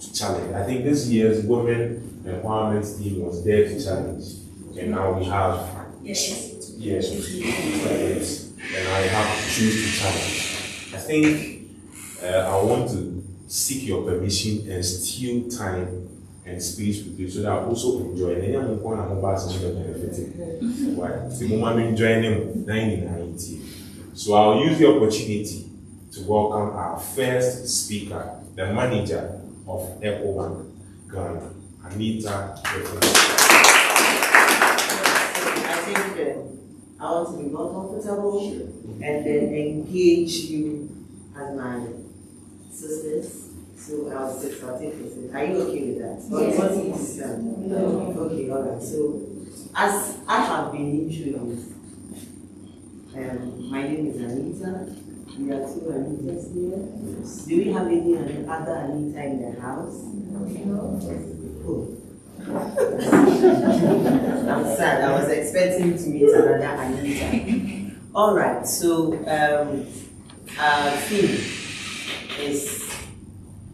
to challenge. I think this year's women empowerment theme was Dare to Challenge, and now we have yes, and now we have Choose to Challenge. I think I want to seek your permission and steal time and space with you so that I also enjoy. And then I'm going to benefit. Right? So I'm enjoying 90. So I'll use the opportunity to welcome our first speaker, the manager of Atuahene, Ghana, Anita. I think I want to be more comfortable and then engage you as my sisters. So I'll take it. Are you okay with that? Yes. Okay, all right. So as I have been introduced, my name is Anita. We are two Anitas here. Yes. Do we have any other Anita in the house? No. Oh. I'm sad. I was expecting to meet another Anita. All right. So our theme is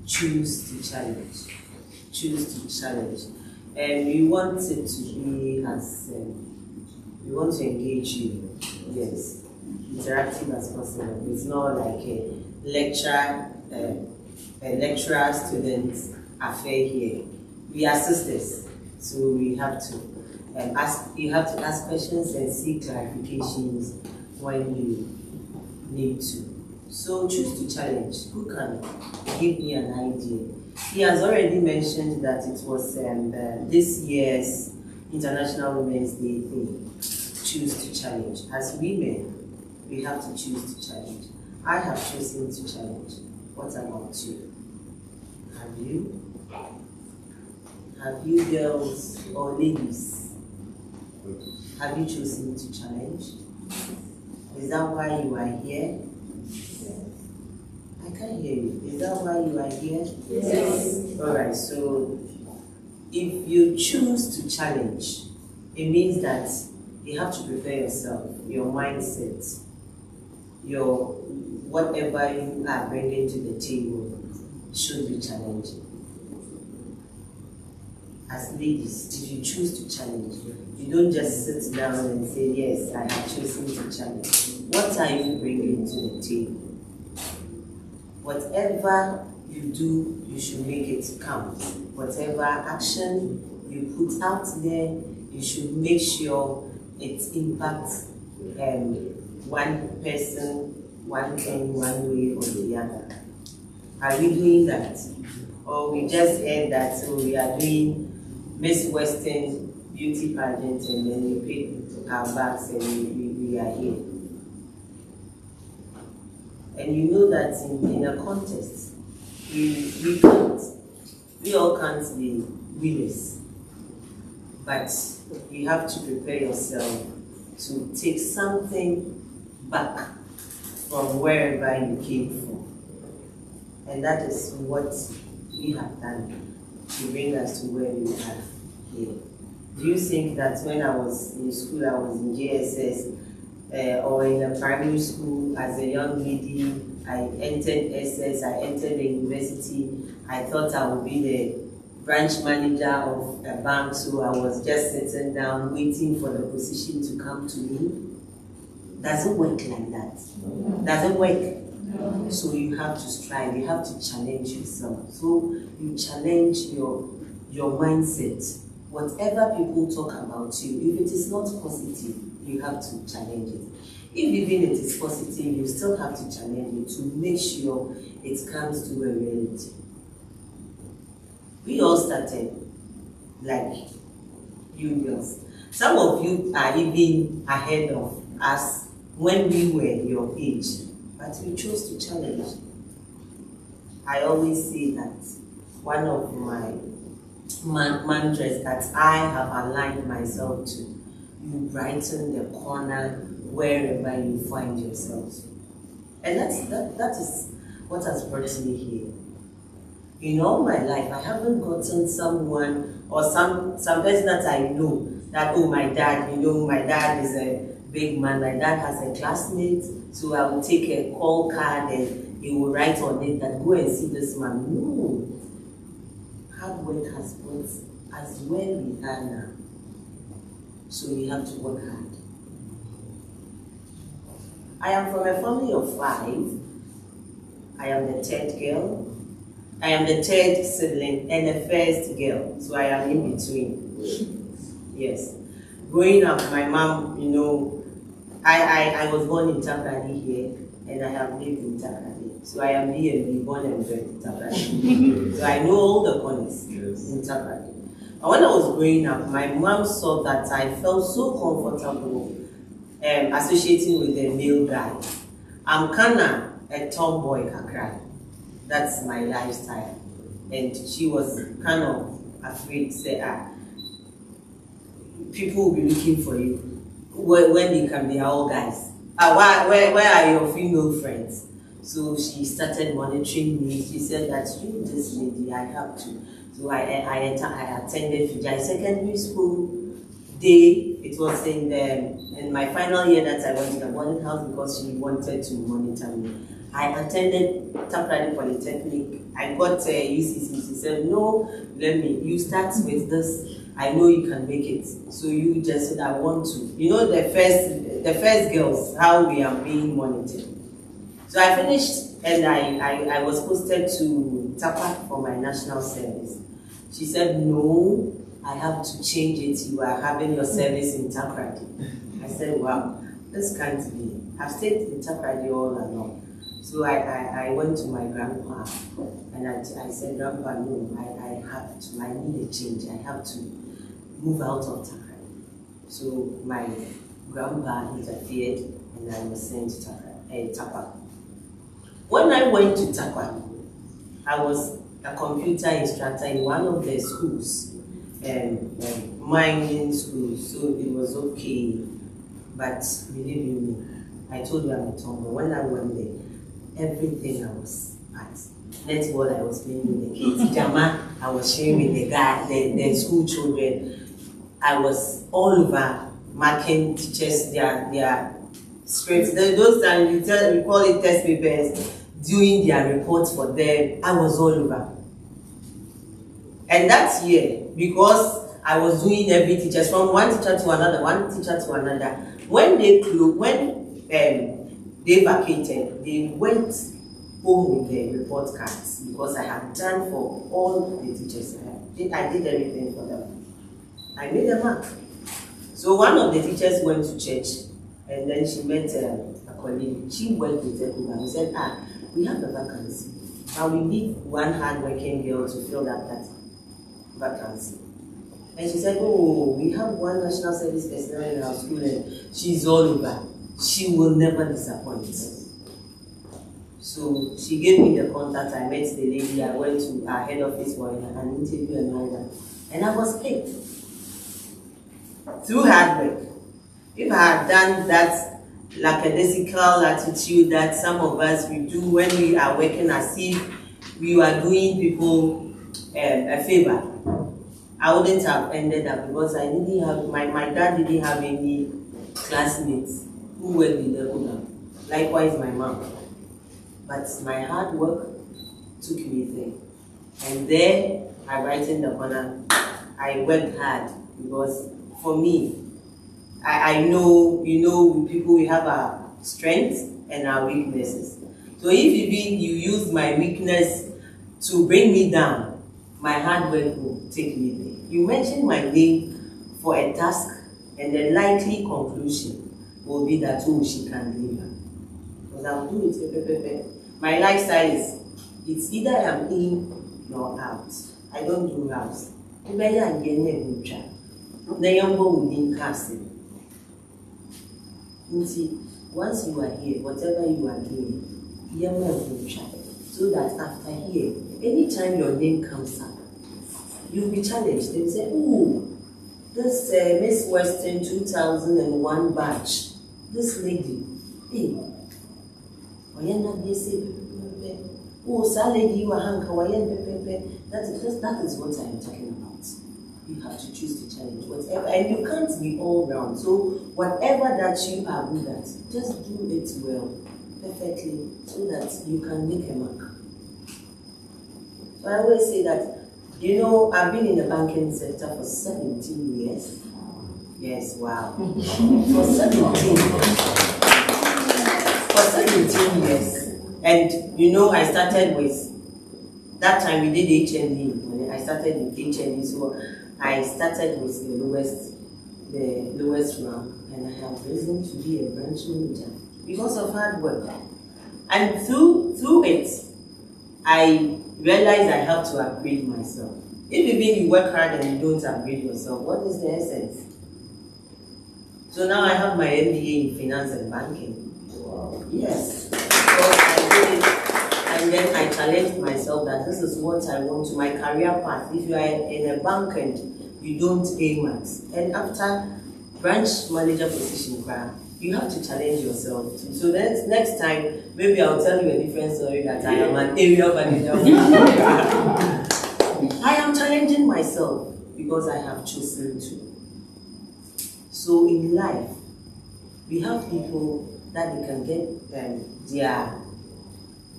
choose to challenge. Choose to challenge. And we want it to be as we want to engage you. Yes. Interactive as possible. It's not like a lecturer student affair here. We are sisters, so we have to ask. You have to ask questions and seek clarifications when you need to. So choose to challenge. Who can give me an idea? He has already mentioned that it was this year's International Women's Day thing. Choose to challenge. As women, we have to choose to challenge. I have chosen to challenge. What about you? Have you? Have you girls or ladies? Have you chosen to challenge? Is that why you are here? I can't hear you. Is that why you are here? Yes. Alright, so if you choose to challenge, it means that you have to prepare yourself, your mindset, your whatever you are bringing to the table should be challenging. As ladies, if you choose to challenge, you don't just sit down and say, yes, I have chosen to challenge. What are you bringing to the table? Whatever you do, you should make it count. Whatever action you put out there, you should make sure it impacts one person, one thing, one way or the other. Are we doing that? Or we just heard that, so we are doing Miss Western beauty pageant and then we pick our bags and we are here. And you know that in a contest, we all can't be winners. But you have to prepare yourself to take something back from wherever you came from. And that is what we have done to bring us to where we are here. Do you think that when I was in school, I was in JSS or in a primary school as a young lady, I entered SS, I entered the university, I thought I would be the branch manager of a bank, so I was just sitting down waiting for the position to come to me? Doesn't work like that. Doesn't work. So you have to strive, you have to challenge yourself. So you challenge your mindset. Whatever people talk about you, if it is not positive, you have to challenge it. If even it is positive, you still have to challenge it to make sure it comes to a reality. We all started like you girls. Some of you are even ahead of us when we were your age, but we chose to challenge. I always say that one of my mantras that I have aligned myself to, you brighten the corner wherever you find yourselves. And that is what has brought me here. In all my life, I haven't gotten someone or some person that I know that, oh, my dad is a big man, my dad has a classmate, so I will take a call card and he will write on it that go and see this man. No. hard work has brought us where we are now. So we have to work hard. I am from a family of 5. I am the 3rd girl. I am the 3rd sibling and the 1st girl. So I am in between. Yes. Growing up, my mom, I was born in Atuahene here, and I have lived in Atuahene. So I am here, born and bred in Atuahene. So I know all the corners in Atuahene. And when I was growing up, my mom saw that I felt so comfortable associating with a male guy. I'm kinda a tomboy kakra. That's my lifestyle. And she was kind of afraid to say, people will be looking for you when they can be all guys. Where are your female friends? So she started monitoring me. She said that you, this lady, I have to. So I attended Fijai Secondary School day. It was in my final year that I went to the boarding house because she wanted to monitor me. I attended Tapradi Polytechnic. I got UCC. She said, no, you start with this. I know you can make it. So you just said, I want to. The first girls, how we are being monitored. So I finished and I was posted to Tapa for my national service. She said, no, I have to change it. You are having your service in Tapradi. I said, wow, this can't be. I've stayed in Tapradi all along. So I went to my grandpa and I said, Grandpa, no, I need a change. I have to move out of Tapradi. So my grandpa interfered and I was sent to Tapa. When I went to Tapa, I was a computer instructor in one of the schools, mining schools, so it was okay. But believe me, I told you I'm a tomboy. When I went there, everything I was at. Netball I was playing with the kids. Jama, I was sharing with the school children. I was all over marking teachers their scripts. Those times we call it test papers, doing their reports for them. I was all over. And that year, because I was doing every teacher from one teacher to another, when they vacated, they went home with their report cards because I had done for all the teachers. I did everything for them. I made a mark. So one of the teachers went to church and then she met a colleague. She went with her and said, we have a vacancy. Now we need one hard-working girl to fill that vacancy. And she said, oh, we have one national service personnel in our school and she's all over. She will never disappoint. So she gave me the contact. I met the lady. I went to our head office for an interview and all that. And I was picked. Through hard work. If I had done that lackadaisical attitude that some of us we do when we are working as if we are doing people a favor, I wouldn't have ended up because I didn't have, my dad didn't have any classmates who were in the owner. Likewise, my mom. But my hard work took me there. And there, I brightened the corner. I worked hard because for me, I know, people, we have our strengths and our weaknesses. So if you use my weakness to bring me down, my hard work will take me there. You mentioned my name for a task, and the likely conclusion will be that, oh, she can deliver. Because I'll do it. My lifestyle is, it's either I'm in or out. I don't do house. Once you are here, whatever you are doing, so that after here, anytime your name comes up, you'll be challenged. They'll say, oh, this Miss Western 2001 batch, this lady, hey, oh, so lady, you are that is what I'm talking about. You have to choose to challenge whatever, and you can't be all round. So whatever that you are good at, just do it well, perfectly, so that you can make a mark. So I always say that You know, I've been in the banking sector for 17 years. Yes, wow. For 17 years. And you know, I started with, that time we did HND. I started with HND, so I started with the lowest rank, and I have risen to be a branch manager because of hard work. And through it, I realized I have to upgrade myself. If even you work hard and you don't upgrade yourself, what is the essence? So now I have my MBA in finance and banking. Wow. Yes. So I did it, and then I challenged myself that this is what I want to my career path. If you are in a bank and you don't aim at, and after branch manager position, you have to challenge yourself too. So then next time, maybe I'll tell you a different story that I am an area manager. I am challenging myself because I have chosen to. So in life, we have people that they can get their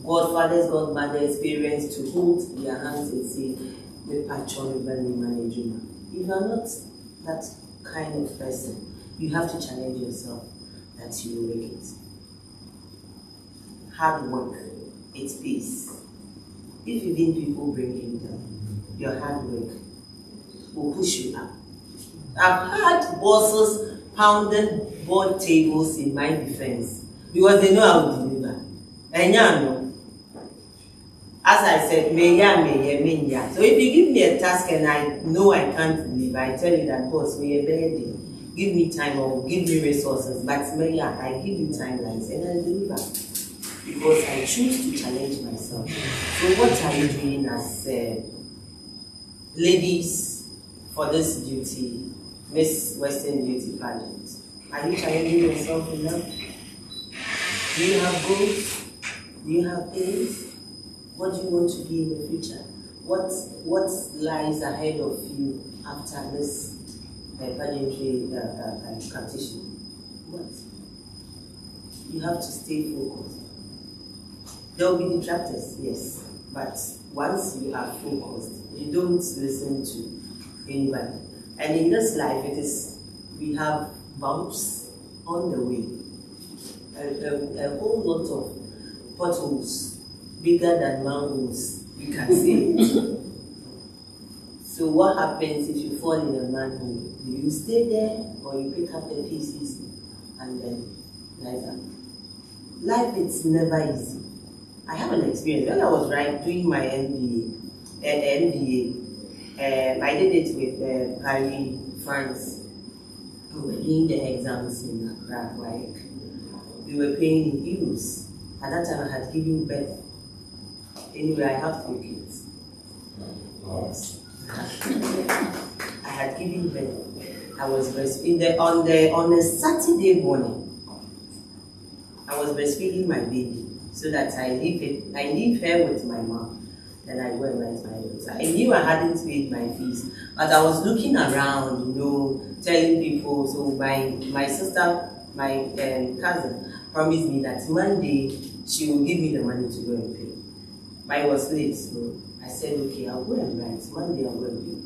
godfathers, godmother experience to hold their hands and say, "The patron management." If you are not that kind of person, you have to challenge yourself that you will make it. Hard work, it pays. If even people bring you down, your hard work will push you up. I've had bosses pounding board tables in my defense because they know I will deliver. And as I said, meya. So if you give me a task and I know I can't deliver, I tell you that, boss, give me time or give me resources. But meya, I give you timelines and I deliver. Because I choose to challenge myself. So what are you doing as ladies for this duty, Miss Western Beauty Pageant? Are you challenging yourself enough? Do you have goals? Do you have aims? What do you want to be in the future? What lies ahead of you after this pageantry competition? What? You have to stay focused. There will be detractors, yes, but once you are focused, you don't listen to anybody. And in this life, we have bumps on the way, a whole lot of potholes, bigger than manholes, you can say. So what happens if you fall in a manhole? Do you stay there or you pick up the pieces and then rise up? Life is never easy. I have an experience. When I was doing my MBA, I did it with Paris, France. We were doing the exams in Accra, right? We were paying in euros. At that time, I had given birth. Anyway, I have 2 kids. Yes. I had given birth. I was breastfeeding on a Saturday morning. I was breastfeeding my baby. So that I leave her with my mom, then I go and write my notes. I knew I hadn't paid my fees, but I was looking around, telling people. So my sister, my cousin, promised me that Monday she will give me the money to go and pay. But it was late, so I said, okay, I'll go and write. Monday I'll go and pay.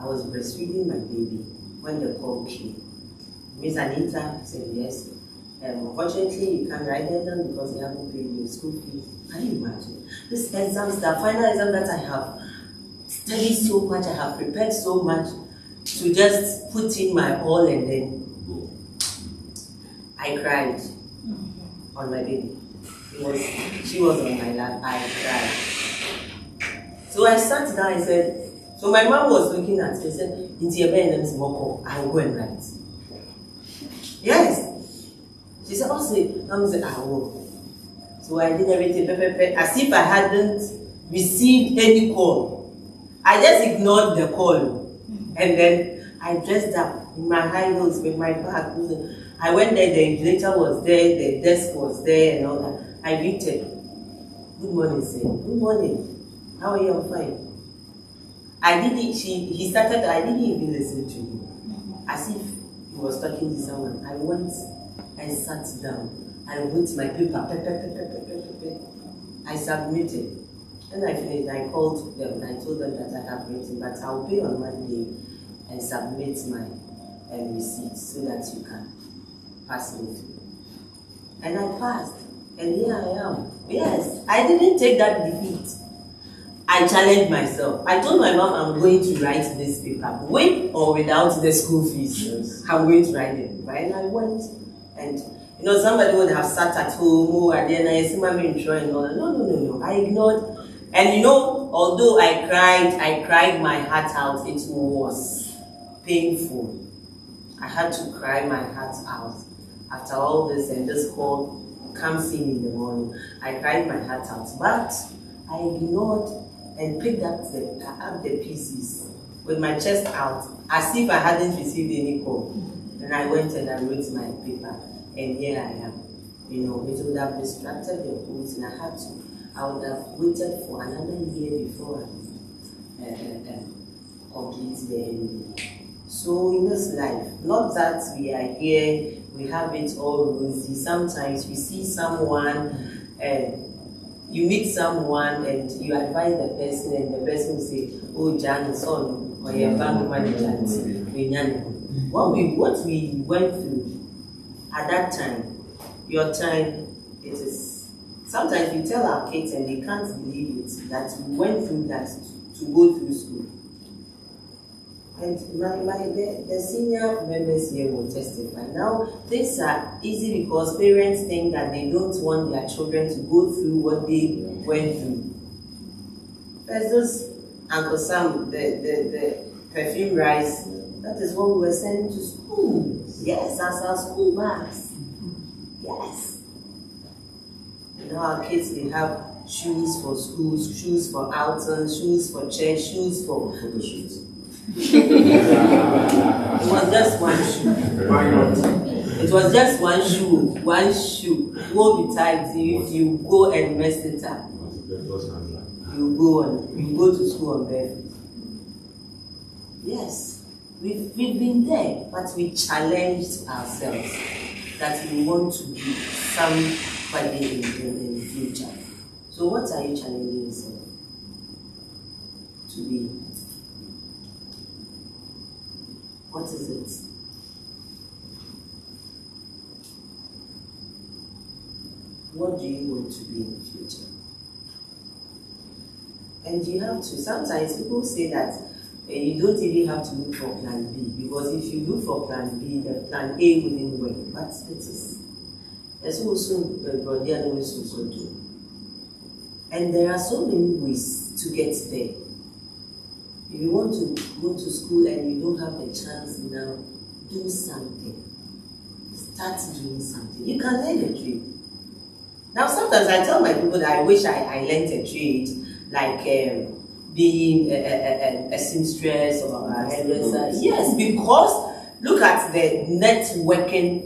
I was breastfeeding my baby when the call came. Miss Anita said yes. Unfortunately, you can't write them down because you haven't paid your school fees. Can you imagine? This exams, the final exam that I have studied so much, I have prepared so much to just put in my all and then I cried on my baby. She was on my lap, I cried. So I sat down and said, so my mom was looking at me and said, I will go and write. Yes. She said, I will. So I did everything, as if I hadn't received any call. I just ignored the call. And then I dressed up in my high heels with my bag. I went there, the invigilator was there, the desk was there and all that. I greeted. Good morning, sir. Good morning. How are you? I'm fine. He started, I didn't even listen to him. As if he was talking to someone. I went and sat down. I wrote my paper. I submitted. When I finished, I called them and I told them that I have written, but I'll pay on Monday and submit my receipt so that you can pass me through. And I passed, and here I am. Yes, I didn't take that defeat. I challenged myself. I told my mom I'm going to write this paper, with or without the school fees. Yes. I'm going to write it. And I went, and somebody would have sat at home, and then I see my and all that. No. I ignored. And although I cried my heart out, it was painful. I had to cry my heart out. After all this, and this call comes in the morning, I cried my heart out. But I ignored and picked up the pieces with my chest out, as if I hadn't received any call. And I went and I wrote my paper, and here I am. It would have distracted the whole thing. I would have waited for another year before I complete the MBA. So in this life, not that we are here, we have it all rosy. Sometimes we see someone, you meet someone and you advise the person, and the person will say, "Oh, Jan, son, or your bank manager." What we went through at that time, your time, it is. Sometimes we tell our kids and they can't believe it, that we went through that to go through school. And the senior members here will testify. Now, things are easy because parents think that they don't want their children to go through what they went through. There's this Uncle Sam, the perfume rice, that is what we were sending to school. Yes, as our school bags. Yes. Now our kids, they have shoes for schools, shoes for outings, shoes for church, shoes for photo shoots. It was just one shoe. Why not? It was just one shoe. One shoe. Will be tight if you go and mess it up. You go to school on barefoot. Yes, we've been there, but we challenged ourselves that we want to be somebody in the future. So what are you challenging yourself to be? What is it? What do you want to be in the future? And you have to, sometimes people say that you don't even have to look for plan B, because if you look for plan B, the plan A wouldn't work. But it is. There's also the other ways also do. And there are so many ways to get there. If you want to go to school and you don't have the chance now, do something. Start doing something. You can learn a trade. Now sometimes I tell my people that I wish I learned a trade, like being a seamstress or a hairdresser. Yes, because look at the networking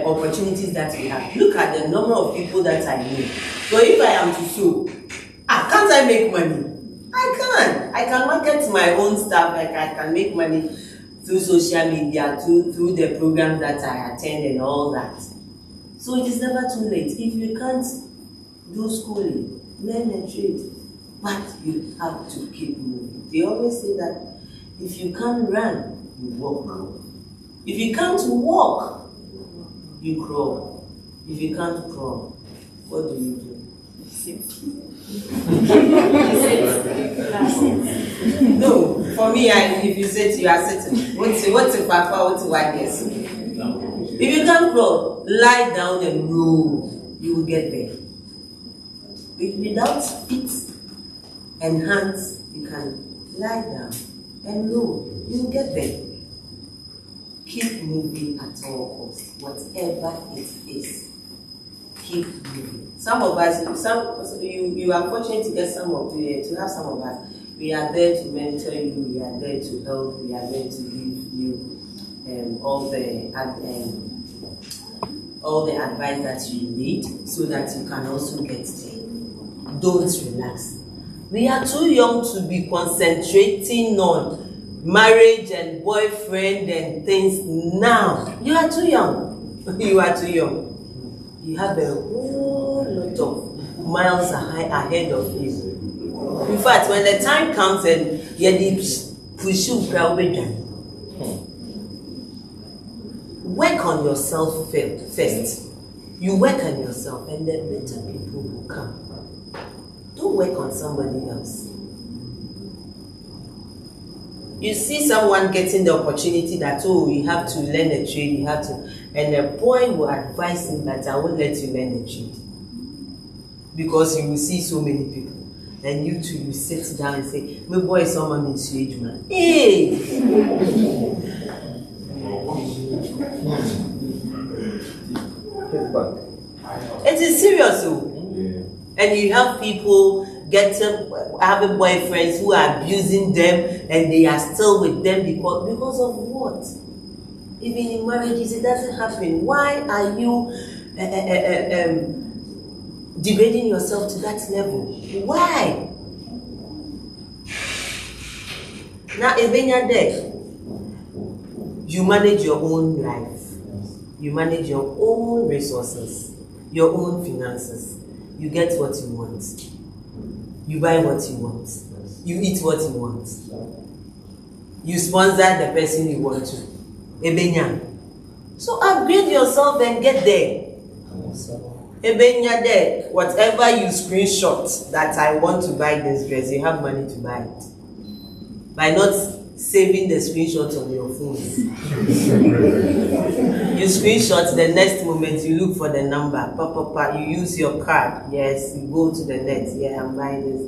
opportunities that we have. Look at the number of people that I know. So if I am to sew, can't I make money? I can. I can market my own stuff. Like I can make money through social media, through the programs that I attend and all that. So it is never too late. If you can't do schooling, learn a trade, but you have to keep moving. They always say that if you can't run, you walk. If you can't walk, you crawl. If you can't crawl, what do you do? No, for me, if you sit, you are sitting. What's a papa? What's a white guess? If you can't crawl, lie down and roll. You will get there. Without feet and hands, you can lie down and roll. You will get there. Keep moving at all costs, whatever it is. Keep moving. Some of us, you are fortunate to get to have some of us. We are there to mentor you. We are there to help. We are there to give you all the advice that you need, so that you can also get there. Don't relax. We are too young to be concentrating on marriage and boyfriend and things now. You are too young. You are too young. You have a whole lot of miles ahead of you. In fact, when the time comes and you push you crowd done. Work on yourself first. You work on yourself and then better people will come. Don't work on somebody else. You see someone getting the opportunity that, oh, you have to learn a trade, you have to, and the boy will advise him that I won't let you learn a trade. Because you will see so many people. And you too, you sit down and say, my boy is someone in trade, man. Hey! It is serious, though. And you have people having boyfriends who are abusing them and they are still with them because of what? Even in marriages, it doesn't happen. Why are you degrading yourself to that level? Why? Now, even you're there, you manage your own life. You manage your own resources, your own finances. You get what you want. You buy what you want. You eat what you want. You sponsor the person you want to. Ebenya. So upgrade yourself and get there. Ebenya there. Whatever you screenshot that I want to buy this dress, you have money to buy it. By not saving the screenshots on your phone. You screenshot, the next moment you look for the number. You use your card. Yes, you go to the net. Yeah, I'm buying this,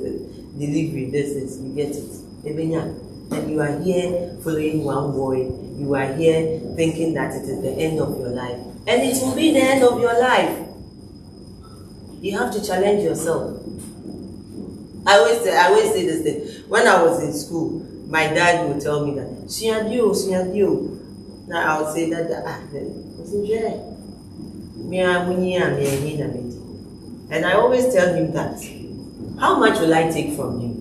delivery, this, you get it. Ebenya. And you are here following one boy. You are here thinking that it is the end of your life. And it will be the end of your life. You have to challenge yourself. I always say this thing. When I was in school, my dad would tell me that, Siadio. Now I would say that, and I always tell him that, how much will I take from you?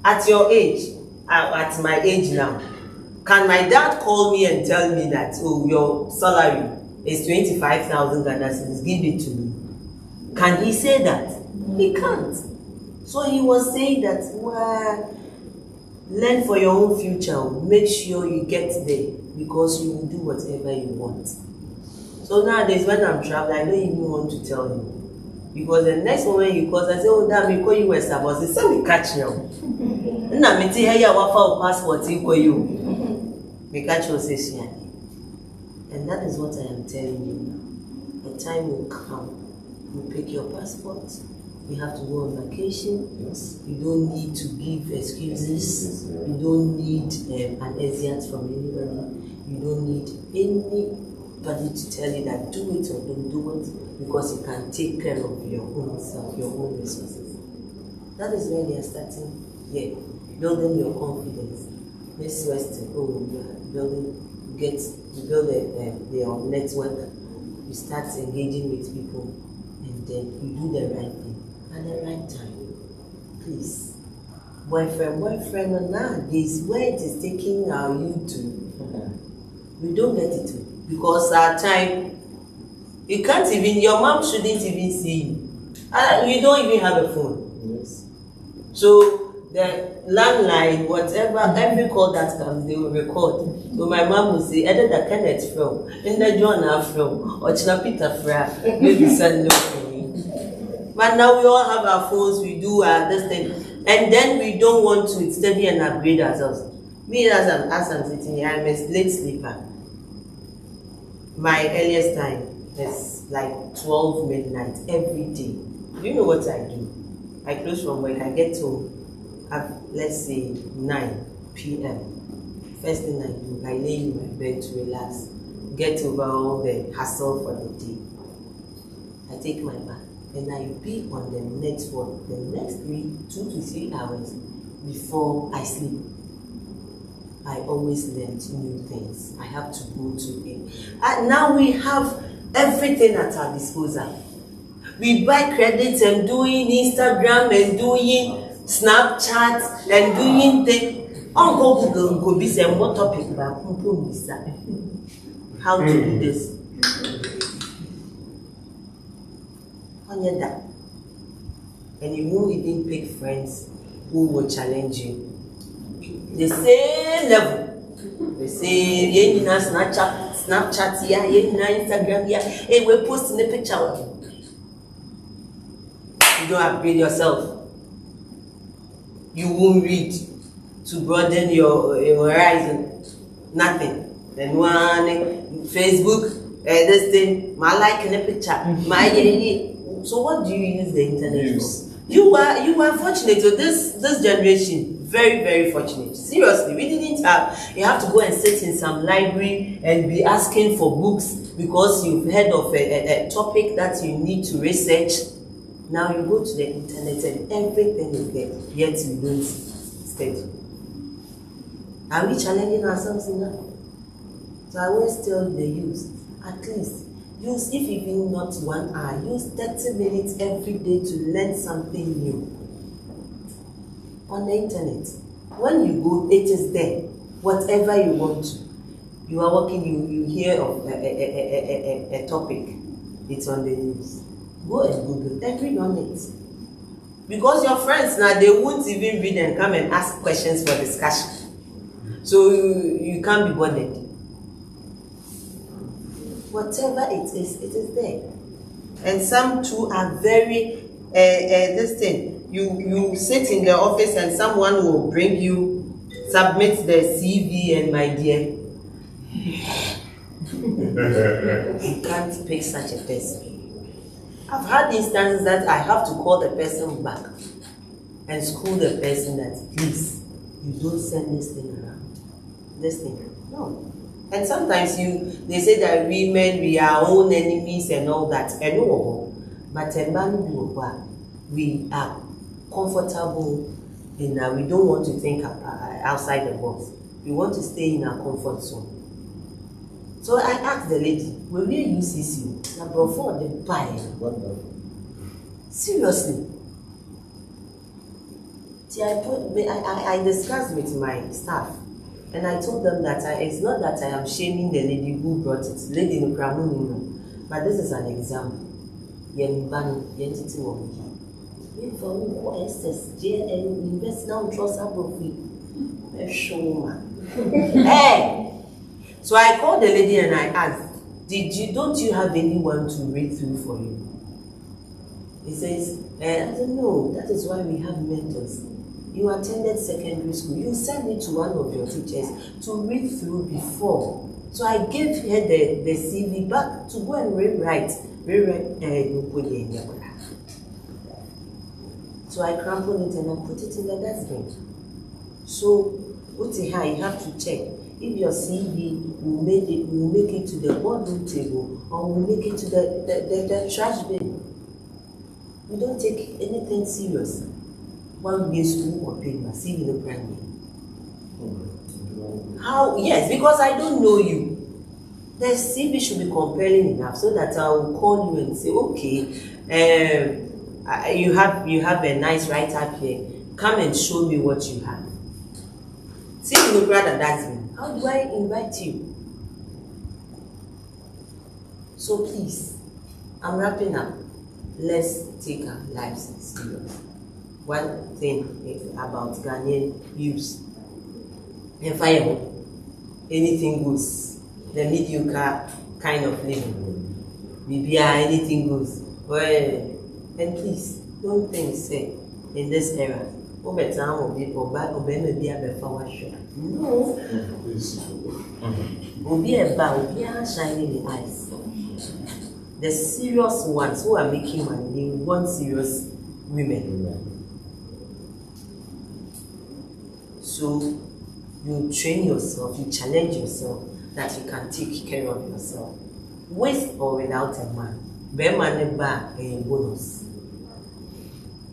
At your age, at my age now, can my dad call me and tell me that, oh, your salary is 25,000 Ghana cedis, give it to me? Can he say that? He can't. So he was saying that, well, learn for your own future. Make sure you get there because you will do whatever you want. So nowadays when I'm traveling, I don't even want to tell you. Because the next moment you call, I say, oh, damn, we call you West Abos. They say we catch you. And I tell you, here, what for passport you call you? We catch you, say, and that is what I am telling you now. A time will come. You pick your passport. You have to go on vacation. Yes. You don't need to give excuses. You don't need an exit from anybody. You don't need anybody to tell you that do it or don't do it, because you can take care of your own self, your own resources. That is where they are starting. Yeah, building your confidence. This West, you build your network. You start engaging with people, and then you do the right thing at the right time. Please. Boyfriend, nowadays, where it is taking our youth to, we don't get it to. Because our time, you can't even, your mom shouldn't even see you. You don't even have a phone. Yes. So, the landline, whatever, every call that comes, they will record. So my mom will say, either the Kenneth from, in the John from, or China Peter from, maybe send them for me. But now we all have our phones, we do this thing, and then we don't want to study and upgrade ourselves. Me, as I'm sitting here, I'm a late sleeper. My earliest time is like 12 midnight every day. Do you know what I do? I close from work, I get home at, let's say, 9 p.m. First thing I do, I lay in my bed to relax, get over all the hassle for the day. I take my bath, and I be on the network the next 2 to 3 hours before I sleep. I always learn new things. I have to go to it. And now we have everything at our disposal. We buy credits and doing Instagram and doing Snapchat and doing things. Uncle Google could be saying what topic about how to do this. On your that. And you won't even pick friends who will challenge you. The same level. The same, you know, Snapchat here, you know, Instagram here. Hey, we're posting a picture. You don't upgrade yourself. You won't read to broaden your horizon. Nothing. Then one Facebook, this thing, my like in a picture, my So what do you use the internet for? You are fortunate. So this generation, very, very fortunate. Seriously, we didn't have. You have to go and sit in some library and be asking for books because you've heard of a topic that you need to research. Now you go to the internet and everything is there, yet you don't study. Are we challenging ourselves enough? So I always tell the youth, at least, use, if even not 1 hour, use 30 minutes every day to learn something new. On the internet. When you go, it is there. Whatever you want to. You are working, you hear of a topic, it's on the news. Go and Google, then read on it. Because your friends now, they won't even read and come and ask questions for discussion. So you can't be bothered. Whatever it is there. And some too are very, this thing, you sit in the office and someone will bring you, submit the CV and my dear. You can't pick such a person. I've had instances that I have to call the person back and school the person that, please, you don't send this thing around. This thing, no. And sometimes they say that women, we are our own enemies and all that. And no, but we are comfortable in that we don't want to think outside the box. We want to stay in our comfort zone. So I asked the lady, will we use CCU? Number 4, the buy. Seriously. See, I discussed with my staff. And I told them that it's not that I am shaming the lady who brought it, lady in Kramuni, but this is an example. Yembani, Yentiti Wongi. For SS, JL, invest now, trust up of me. Hey! So I called the lady and I asked, don't you have anyone to read through for you? He says, I don't know, that is why we have mentors. You attended secondary school, you send it to one of your teachers to read through before. So I gave her the CV back to go and rewrite. So I crumpled it and I put it in the dustbin. So, you have to check if your CV will make it to the boardroom table or will make it to the trash bin. We don't take anything serious. One year school or paper, CV no primary. How? Yes, because I don't know you. The CV should be compelling enough so that I will call you and say, okay, you have a nice write-up here. Come and show me what you have. CV no brother, that's me. How do I invite you? So please, I'm wrapping up. Let's take our lives serious. One thing about Ghanaian youth, and fire, anything goes. The mediocre kind of living. Maybe anything goes. Well, and please, don't think, say, in this era, no. Obi are shining the eyes. The serious ones who are making money, they want serious women. So you train yourself, you challenge yourself that you can take care of yourself. With or without a man. Be man ba a bonus.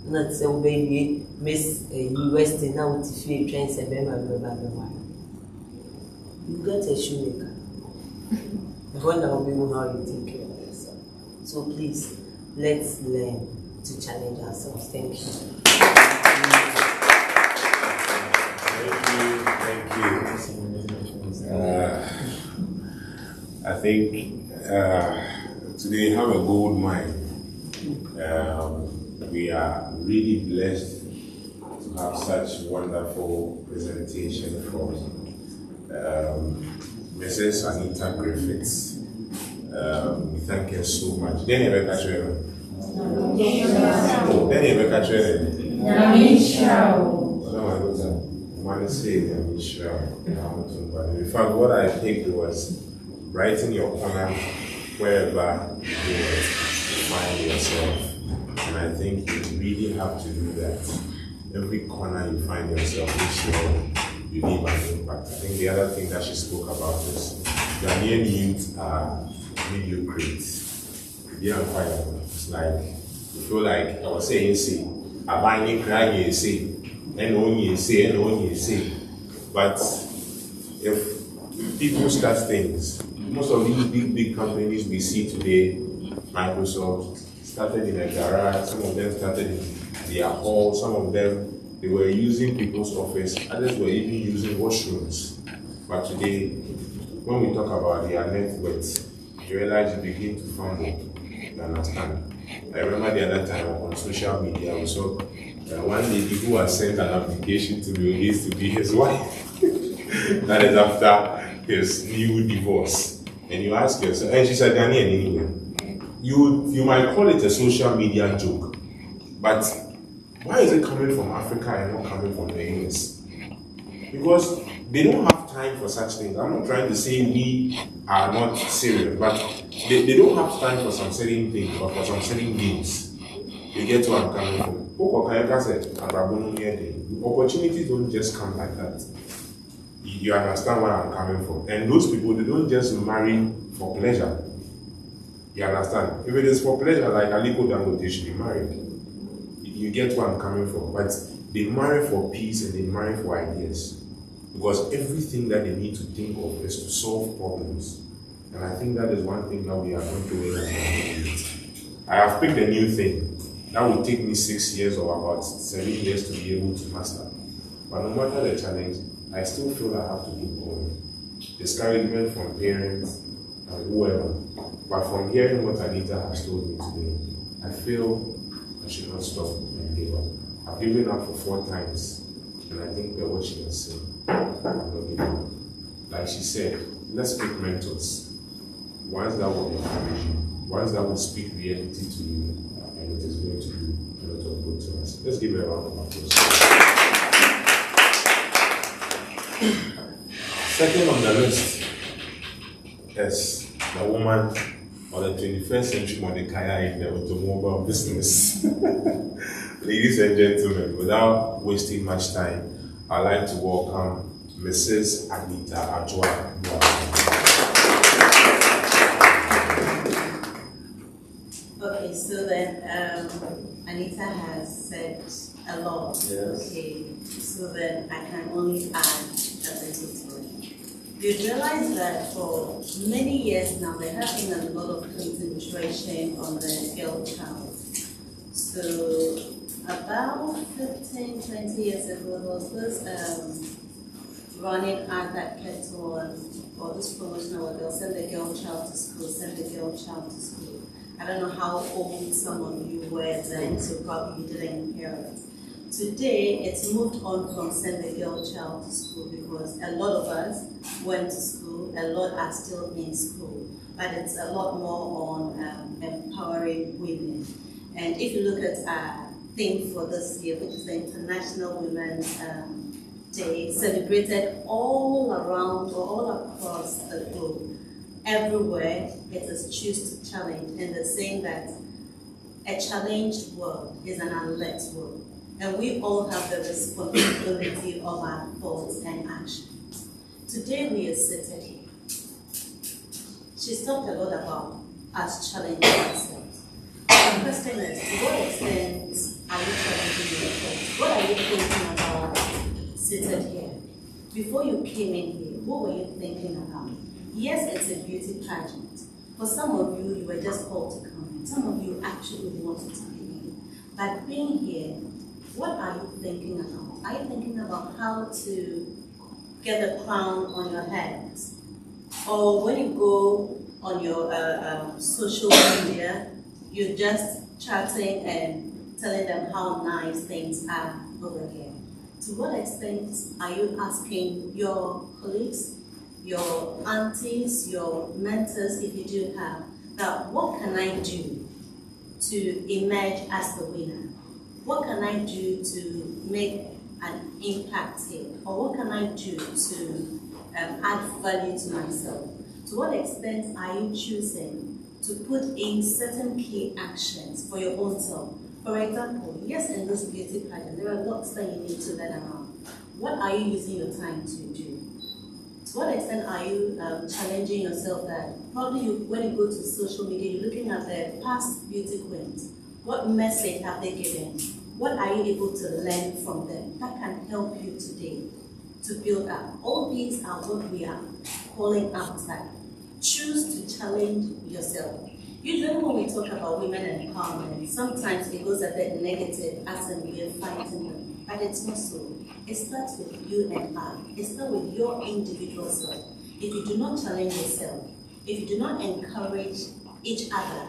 Not say baby miss US now with fee train say be man ba. You get a shoemaker. I wonder how you take care of yourself. So please, let's learn to challenge ourselves. Thank you. Thank you. I think today have a gold mine. We are really blessed to have such wonderful presentation from Mrs. Anita Griffiths. We thank her so much. Then you catch her. Oh, then you catch her. In fact, what I picked was writing your corner wherever you find yourself. And I think you really have to do that. Every corner you find yourself, make sure you leave an impact. I think the other thing that she spoke about is Ghanaian youth are mediocrities. It's like, you feel like I was saying, see, I buy any crying, say, and only say. But if people start things, most of these big companies we see today, Microsoft, started in a garage, some of them started in their hall, some of them, they were using people's office, others were even using washrooms. But today, when we talk about their net worth, you realize you begin to fumble, you understand? I remember the other time on social media, we saw one lady who had sent an application to Bill Gates to be his wife. That is after his new divorce. And you ask yourself, and she said, Ghanaian anyway. You might call it a social media joke, but why is it coming from Africa and not coming from the US? Because they don't have time for such things. I'm not trying to say we are not serious, but they don't have time for some certain things or for some certain games. You get where I'm coming from. Opportunities don't just come like that. You understand where I'm coming from. And those people, they don't just marry for pleasure. You understand? If it is for pleasure, like Aliko Dangote should be married. You get where I'm coming from. But they marry for peace and they marry for ideas. Because everything that they need to think of is to solve problems. And I think that is one thing that we are not doing as a youth. I have picked a new thing. That will take me 6 years or about 7 years to be able to master. But no matter the challenge, I still feel I have to keep going. Discouragement from parents and whoever. But from hearing what Anita has told me today, I feel I should not stop and give up. I've given up for 4 times, and I think that what she has said, I'm not giving up. Like she said, let's pick mentors. Ones that will encourage you, ones that will speak reality to you, and it is going to do a lot of good to us. Let's give it a round of applause. Second on the list is the woman or the 21st century Mordecai in the automobile business. Ladies and gentlemen, without wasting much time, I'd like to welcome Mrs. Anita Atuahene. Okay, so then Anita has said a lot. Yes. Okay, so then I can only add a little to it. You realize that for many years now there has been a lot of concentration on the girl child. So about 15, 20 years ago, there was this running ad that kept on, or this promotion where they'll send the girl child to school, send the girl child to school. I don't know how old some of you were then, so probably you didn't hear it. Today, it's moved on from send the girl child to school because a lot of us went to school, a lot are still in school, but it's a lot more on empowering women. And if you look at our theme for this year, which is the International Women's Day, celebrated all around or all across the globe. Everywhere it is choose to challenge, and they're saying that a challenged world is an alert world. And we all have the responsibility of our thoughts and actions. Today we are seated here. She's talked a lot about us challenging ourselves. The question is, to what extent are you challenging your thoughts? What are you thinking about seated here? Before you came in here, what were you thinking about? Yes, it's a beauty pageant. For some of you, you were just called to come in. Some of you actually wanted to be in. But being here, what are you thinking about? Are you thinking about how to get a crown on your head? Or when you go on your social media, you're just chatting and telling them how nice things are over here. To what extent are you asking your colleagues, your aunties, your mentors, if you do have, that what can I do to emerge as the winner? What can I do to make an impact here? Or what can I do to add value to myself? To what extent are you choosing to put in certain key actions for your own self? For example, yes, in this beauty pageant, there are lots that you need to learn around. What are you using your time to do? To what extent are you challenging yourself that probably when you go to social media, you're looking at the past beauty queens. What message have they given? What are you able to learn from them that can help you today to build up? All these are what we are calling outside. Choose to challenge yourself. Usually when we talk about women empowerment, sometimes it goes a bit negative as in we are fighting them, but it's not so. It starts with you and I. It starts with your individual self. If you do not challenge yourself, if you do not encourage each other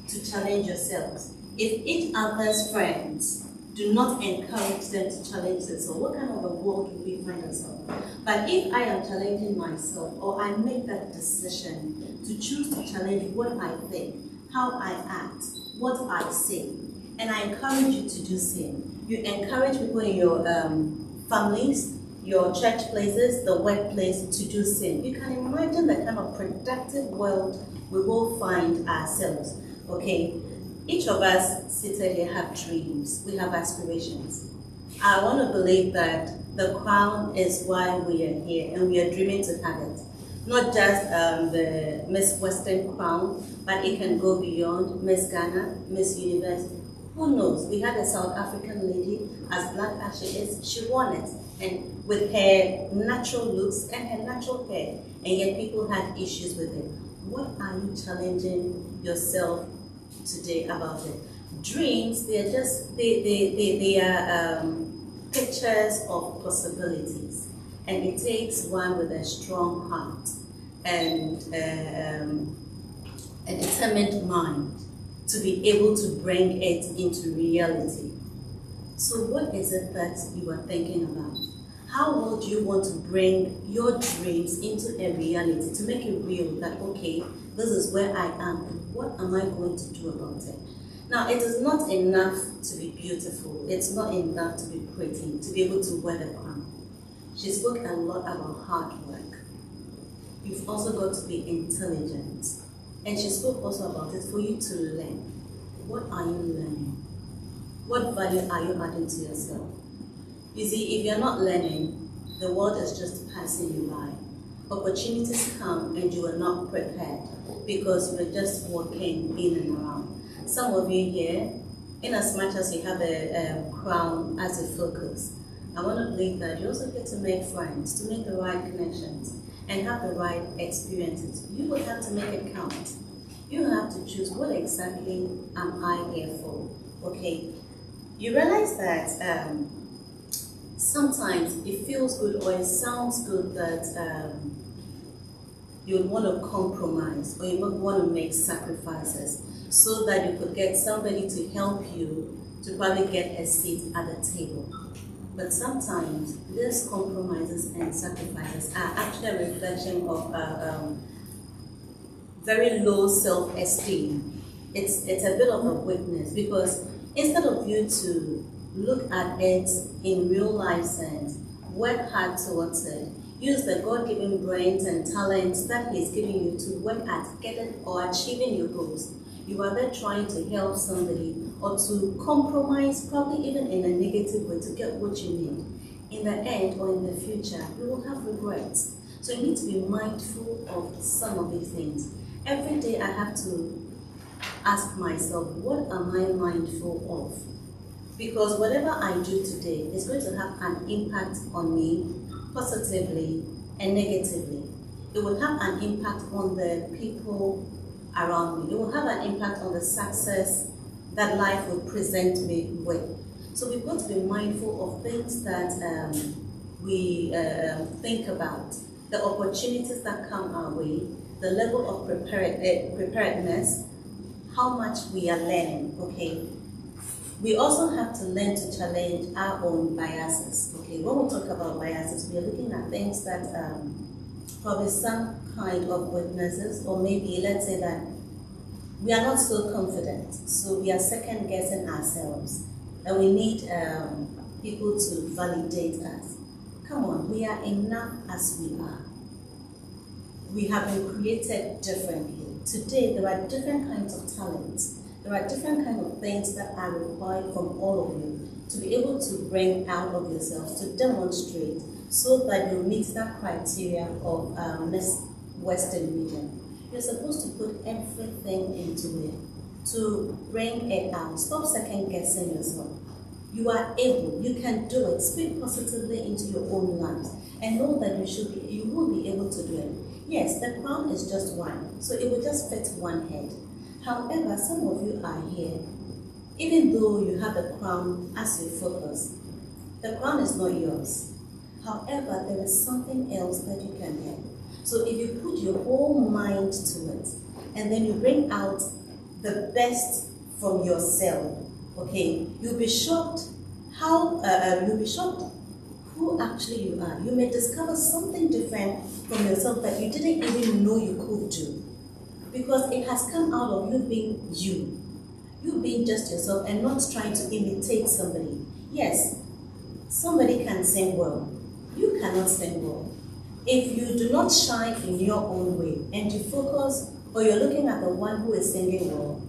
to challenge yourselves, if each other's friends do not encourage them to challenge themselves, what kind of a world will we find ourselves? But if I am challenging myself, or I make that decision to choose to challenge what I think, how I act, what I say, and I encourage you to do the same. You encourage people in your families, your church places, the workplace to do the same. You can imagine the kind of productive world we will find ourselves, okay? Each of us seated here have dreams, we have aspirations. I want to believe that the crown is why we are here and we are dreaming to have it. Not just the Miss Western crown, but it can go beyond Miss Ghana, Miss Universe. Who knows? We had a South African lady, as black as she is, she won it. And with her natural looks and her natural hair, and yet people had issues with it. What are you challenging yourself today about it? Dreams, they are just, they are pictures of possibilities. And it takes one with a strong heart and a determined mind to be able to bring it into reality. So what is it that you are thinking about? How would you want to bring your dreams into a reality, to make it real that, okay, this is where I am, what am I going to do about it? Now, it is not enough to be beautiful. It's not enough to be pretty, to be able to wear the crown. She spoke a lot about hard work. You've also got to be intelligent. And she spoke also about it for you to learn. What are you learning? What value are you adding to yourself? You see, if you're not learning, the world is just passing you by. Opportunities come and you are not prepared because you're just walking in and around. Some of you here, in as much as you have a crown as a focus, I want to believe that you also get to make friends, to make the right connections, and have the right experiences. You will have to make it count. You have to choose, what exactly am I here for? Okay, you realize that sometimes it feels good or it sounds good that you would want to compromise or you would want to make sacrifices so that you could get somebody to help you to probably get a seat at the table. But sometimes these compromises and sacrifices are actually a reflection of very low self-esteem. It's a bit of a weakness because instead of you to look at it in real life sense, work hard towards it, use the God-given brains and talents that He's giving you to work at getting or achieving your goals. You are there trying to help somebody or to compromise, probably even in a negative way, to get what you need. In the end or in the future, you will have regrets. So you need to be mindful of some of these things. Every day I have to ask myself, what am I mindful of? Because whatever I do today is going to have an impact on me positively and negatively. It will have an impact on the people around me. It will have an impact on the success that life will present me with. So we've got to be mindful of things that we think about, the opportunities that come our way, the level of preparedness, how much we are learning, okay? We also have to learn to challenge our own biases. Okay, when we talk about biases, we are looking at things that probably some kind of weaknesses, or maybe let's say that we are not so confident, so we are second guessing ourselves, and we need people to validate us. Come on, we are enough as we are. We have been created differently. Today, there are different kinds of talents. There are different kinds of things that are required from all of you to be able to bring out of yourselves, to demonstrate, so that you meet that criteria of Miss Western region. You're supposed to put everything into it to bring it out. Stop second guessing yourself. You are able, you can do it. Speak positively into your own lives and know that you will be able to do it. Yes, the crown is just one, so it will just fit one head. However, some of you are here, even though you have the crown as your focus, the crown is not yours. However, there is something else that you can get. So if you put your whole mind to it, and then you bring out the best from yourself, okay, you'll be shocked who actually you are. You may discover something different from yourself that you didn't even know you could do. Because it has come out of you being you. You being just yourself and not trying to imitate somebody. Yes, somebody can sing well. You cannot sing well. If you do not shine in your own way and you focus, or you're looking at the one who is singing well,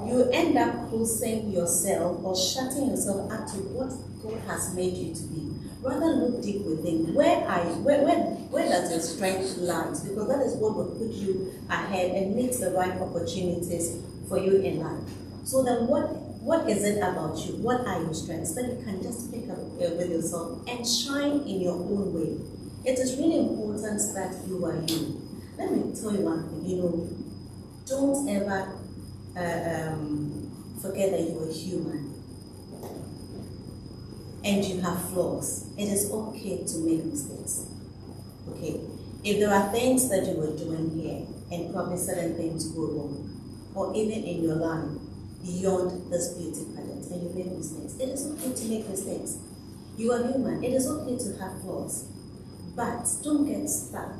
you end up closing yourself or shutting yourself up to what God has made you to be. Rather look deep within. Where does your strength lie? Because that is what will put you ahead and makes the right opportunities for you in life. So then what is it about you? What are your strengths that you can just pick up with yourself and shine in your own way? It is really important that you are you. Let me tell you one thing, don't ever forget that you are human. And you have flaws. It is okay to make mistakes. Okay? If there are things that you were doing here and probably certain things go wrong, or even in your life beyond this beauty pageant, and you make mistakes, it is okay to make mistakes. You are human. It is okay to have flaws. But don't get stuck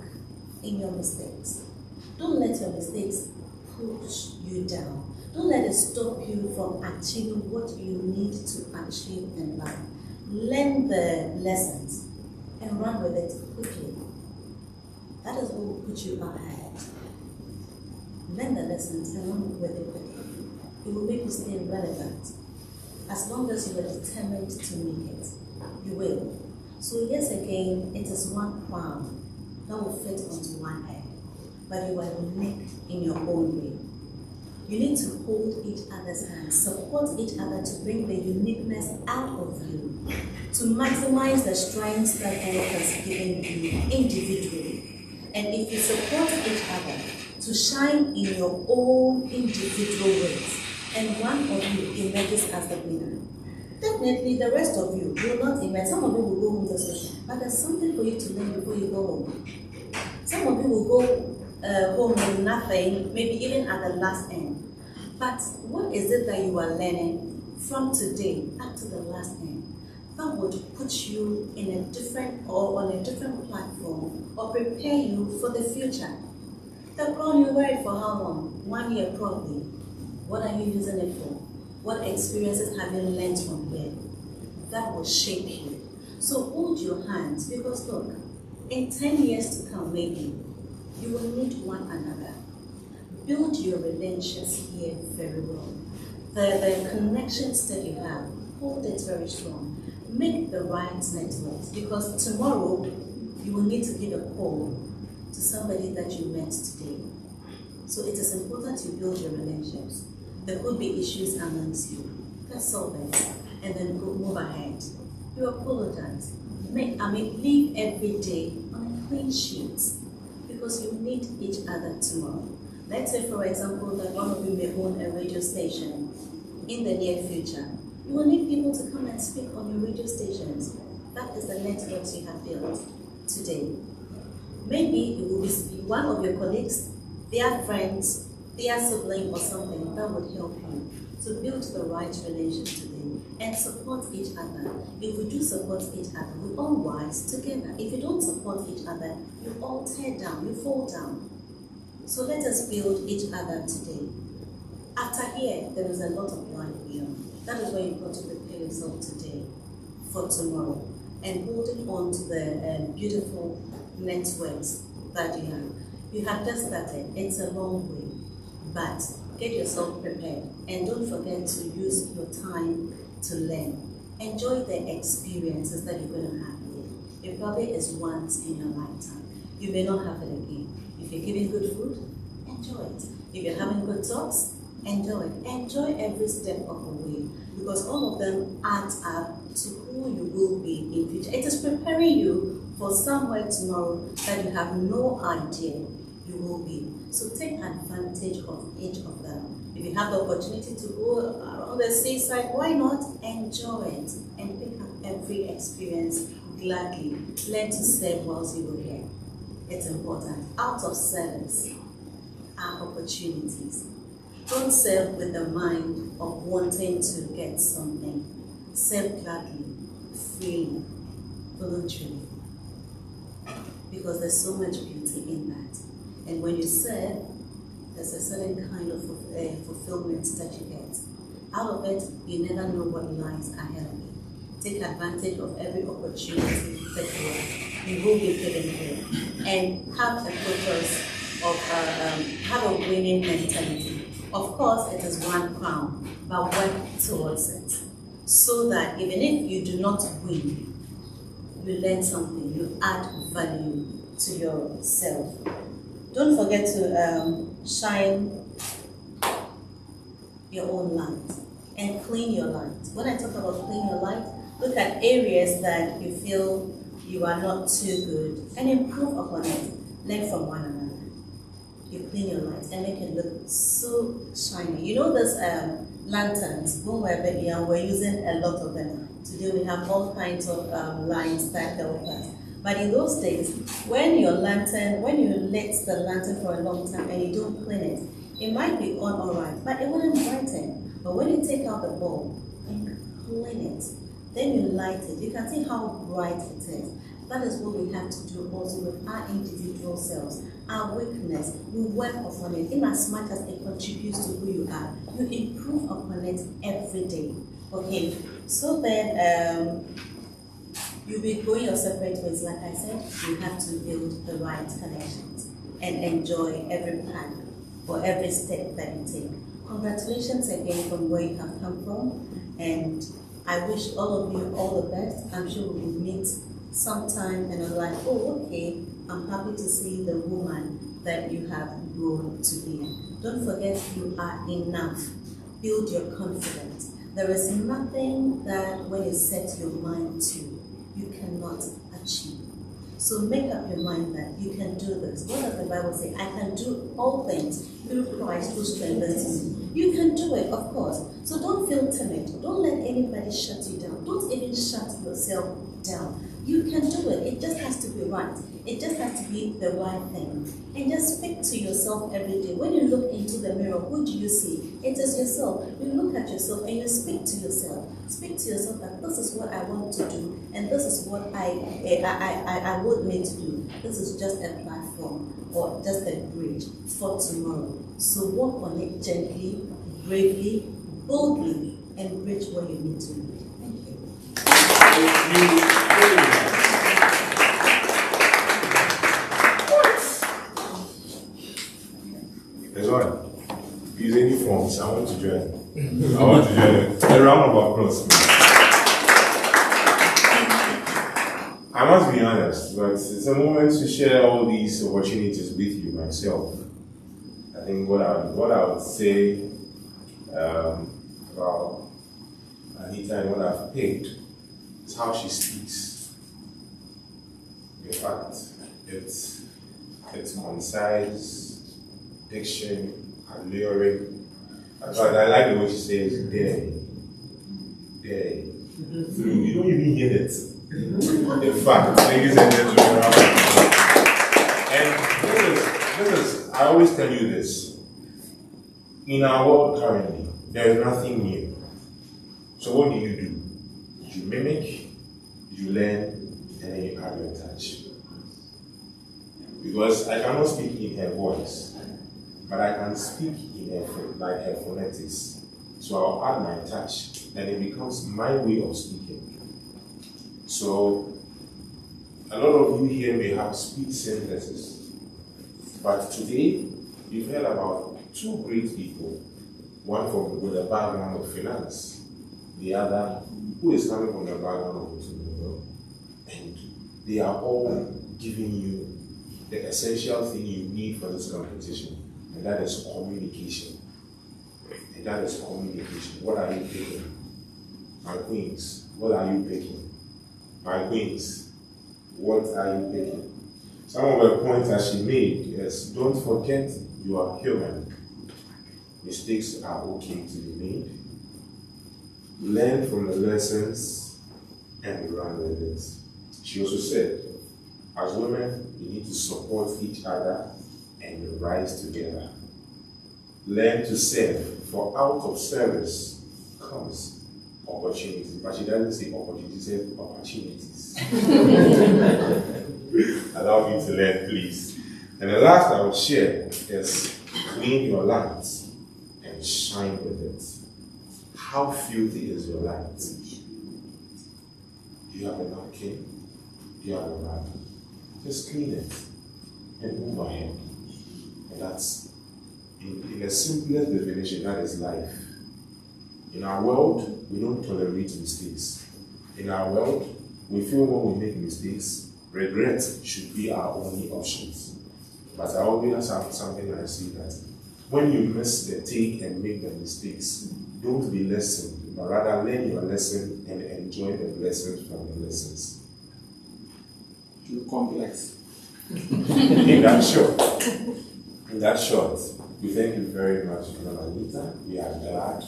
in your mistakes. Don't let your mistakes push you down. Don't let it stop you from achieving what you need to achieve in life. Learn the lessons and run with it quickly. That is what will put you ahead. Learn the lessons and run with it quickly. It will make you stay relevant. As long as you are determined to make it, you will. So yes, again, it is one crown that will fit onto one head, but you are unique in your own way. You need to hold each other's hands, support each other to bring the uniqueness out of you, to maximize the strengths that God has given you individually. And if you support each other to shine in your own individual ways, and one of you emerges as the winner, definitely the rest of you will not emerge. Some of you will go home this way, but there's something for you to learn before you go home. Some of you will go home with nothing, maybe even at the last end. But what is it that you are learning from today up to the last end that would put you in a different or on a different platform or prepare you for the future? The crown, you wear it for how long? 1 year probably. What are you using it for? What experiences have you learned from here? That will shape you. So hold your hands, because look, in 10 years to come maybe, you will need one another. Build your relationships here very well. The connections that you have, hold it very strong. Make the right networks, because tomorrow you will need to give a call to somebody that you met today. So it is important to build your relationships. There could be issues amongst you. Let's solve it and then move ahead. You apologize. Live every day on a clean sheet, because you need each other tomorrow. Let's say, for example, that one of you may own a radio station in the near future. You will need people to come and speak on your radio stations. That is the networks you have built today. Maybe it will be one of your colleagues, their friends, their sibling or something that would help you to build the right relationship today. and support each other. If we do support each other, we all rise together. If you don't support each other, you all tear down, you fall down. So let us build each other today. After here, there is a lot of life beyond. That is why you've got to prepare yourself today for tomorrow and holding on to the beautiful networks that you have. You have just started. It's a long way, but get yourself prepared and don't forget to use your time to learn. Enjoy the experiences that you're going to have here. It probably is once in your lifetime. You may not have it again. If you're giving good food, enjoy it. If you're having good talks, enjoy it. Enjoy every step of the way, because all of them add up to who you will be in future. It is preparing you for somewhere tomorrow that you have no idea you will be. So take advantage of each of them. If you have the opportunity to go around the seaside, why not enjoy it and pick up every experience gladly. Learn to serve whilst you were here. It's important. Out of service are opportunities. Don't serve with the mind of wanting to get something. Serve gladly, freely, voluntarily. Because there's so much beauty in that. And when you serve, there's a certain kind of fulfillment that you get. Out of it, you never know what lies ahead of you. Take advantage of every opportunity that you will be given here. And have a focus of, have a winning mentality. Of course, it is one crown, but work towards it. So that even if you do not win, you learn something, you add value to yourself. Don't forget to shine your own light and clean your light. When I talk about clean your light, look at areas that you feel you are not too good and improve upon it. Learn from one another. You clean your light and make it look so shiny. You know those lanterns, when we're very young, we're using a lot of them. Today we have all kinds of lights that help us. But in those days, when you lit the lantern for a long time and you don't clean it, it might be on all right, but it wouldn't brighten. But when you take out the bulb and clean it, then you light it, you can see how bright it is. That is what we have to do also with our individual selves. Our weakness, we work upon it in as much as it contributes to who you are. You improve upon it every day. Okay, so then you'll be going your separate ways. Like I said, you have to build the right connections and enjoy every path or every step that you take. Congratulations again from where you have come from, and I wish all of you all the best. I'm sure we will meet sometime and I'm like, oh, okay, I'm happy to see the woman that you have grown to be. Don't forget you are enough. Build your confidence. There is nothing that when you set your mind to, you cannot achieve. So make up your mind that you can do this. What does the Bible say? I can do all things through Christ who strengthens me. You can do it, of course. So don't feel timid. Don't let anybody shut you down. Don't even shut yourself down. You can do it. It just has to be right. It just has to be the right thing. And just speak to yourself every day. When you look into the mirror, who do you see? It is yourself. You look at yourself and you speak to yourself. Speak to yourself that this is what I want to do, and this is what I would need to do. This is just a platform or just a bridge for tomorrow. So walk on it gently, bravely, boldly, and bridge what you need to do. Thank you. There's one. Use any forms. I want to join. I want to join. A round of applause. I must be honest, but it's a moment to share all these opportunities with you myself. I think what I would say about Anita and what I've picked is how she speaks. In fact, it's concise, diction, alluring. But I like the way she says day. Through, you don't even get it. In fact, ladies and gentlemen, and this is, I always tell you this. In our world currently, there is nothing new. So what do? You mimic, you learn, and then you add your touch. Because I cannot speak in her voice, but I can speak in her phonetics. So I'll add my touch, and it becomes my way of speaking. So a lot of you here may have speech synthesis, but today you've heard about two great people, one with a background of finance, the other who is coming from the background of entrepreneurship, and they are all giving you the essential thing you need for this competition, and that is communication. And that is communication. What are you picking? My queens, what are you picking? My queens, what are you picking? Some of the points that she made is, don't forget you are human. Mistakes are okay to be made. Learn from the lessons and run with it. She also said, as women, we need to support each other and rise together. Learn to serve, for out of service comes opportunities. But she doesn't say opportunities, she says opportunities. Allow me to learn, please. And the last I would share is clean your light and shine with it. How filthy is your light? Do you have a napkin? Do you have a rag? Just clean it and move ahead. And that's, in the simplest definition, that is life. In our world, we don't tolerate mistakes. In our world, we feel when we make mistakes, regret should be our only options. But I always have something that I see that when you miss the take and make the mistakes, don't be lessened, but rather learn your lesson and enjoy the blessings from the lessons. Too complex. In that short, we thank you very much, Madam Anita. We are glad,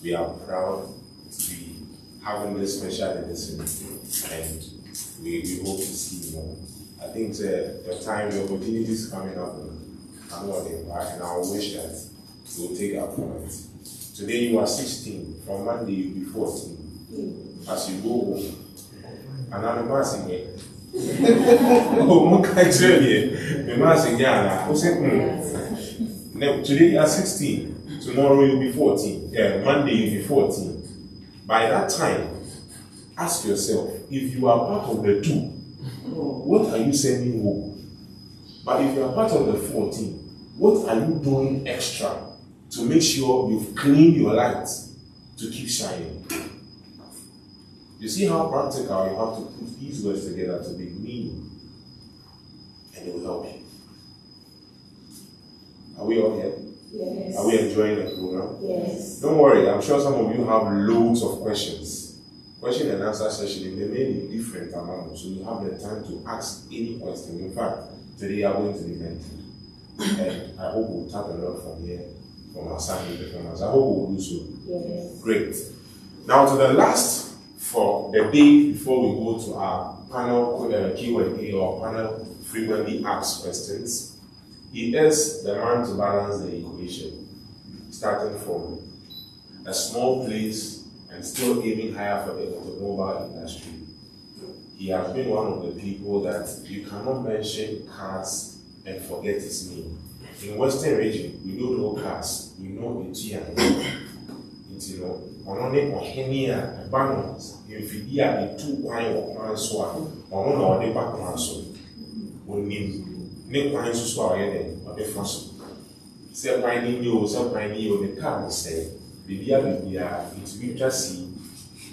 we are proud to be having this special edition, and we hope to see you more. I think the time, the opportunity is coming up, and I wish that we'll take our point. Today you are 16, from Monday you'll be 14. As you go home, and I'm passing it. Oh, today you are 16, tomorrow you'll be 14, Monday you'll be 14. By that time, ask yourself, if you are part of the 2, what are you sending home? But if you are part of the 14, what are you doing extra to make sure you've cleaned your light to keep shining? You see how practical you have to put these words together to be meaning, and it will help you. Are we all here? Yes. Are we enjoying the program? Yes. Don't worry, I'm sure some of you have loads of questions. Question and answer session, they may be different amounts, so you have the time to ask any question. In fact, today you are going to be mentored. And I hope we'll tap a lot from here, from our Sunday performance. I hope we'll do so. Yes. Great. Now to the last for the day before we go to our panel Q&A or panel frequently asked questions. He is the man to balance the equation, starting from a small place and still aiming higher for the automobile industry. He has been one of the people that you cannot mention cars and forget his name. In Western region, we don't know cars, we know Atuahene. You know, Atuahene a balance, if you are the 2 wine or one swap, or one or the back one so. We need Nick wine to swallow or the first. Say, winding you, some winding you, the car will say, the beer, it's we just see.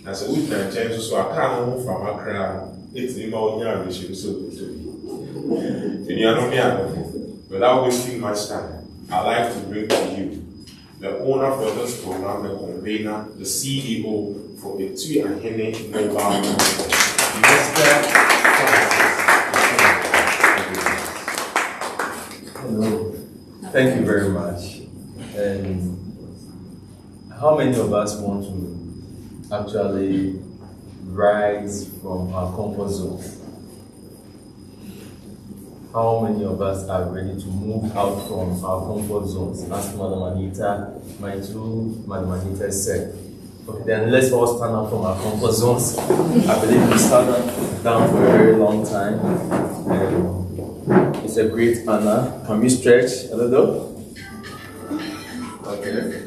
As a week and change, so I can't move from a crown, it's the more young, we should so good to be. You are not without wasting much time, I'd like to bring to you the owner for this program, the convener, the CEO for Atuahene Mobile Company, Mr. Hello. Thank you very much. And how many of us want to actually rise from our comfort zone? How many of us are ready to move out from our comfort zones? As Madam Anita, my two Madam Anita said, Okay, then let's all stand up from our comfort zones. I believe we sat down for a very long time. It's a great honor. Can we stretch a little? Okay.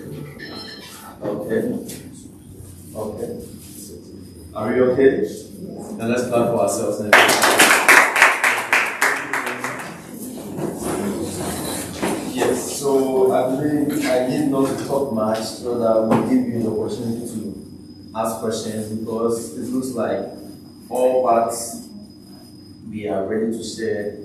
Okay. Are we okay? Then let's clap for ourselves now. Yes, so I believe I need not to talk much so that we'll give you the opportunity to ask questions, because it looks like all parts we are ready to share.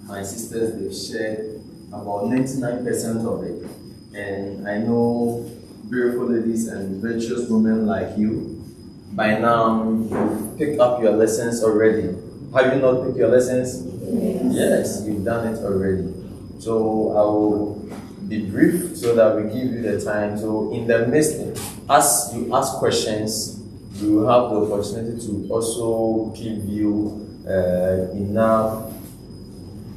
My sisters, they've shared about 99% of it. And I know beautiful ladies and virtuous women like you, by now you've picked up your lessons already. Have you not picked your lessons? Yes, you've done it already. So I will be brief so that we give you the time. So in the midst, as you ask questions, we will have the opportunity to also give you enough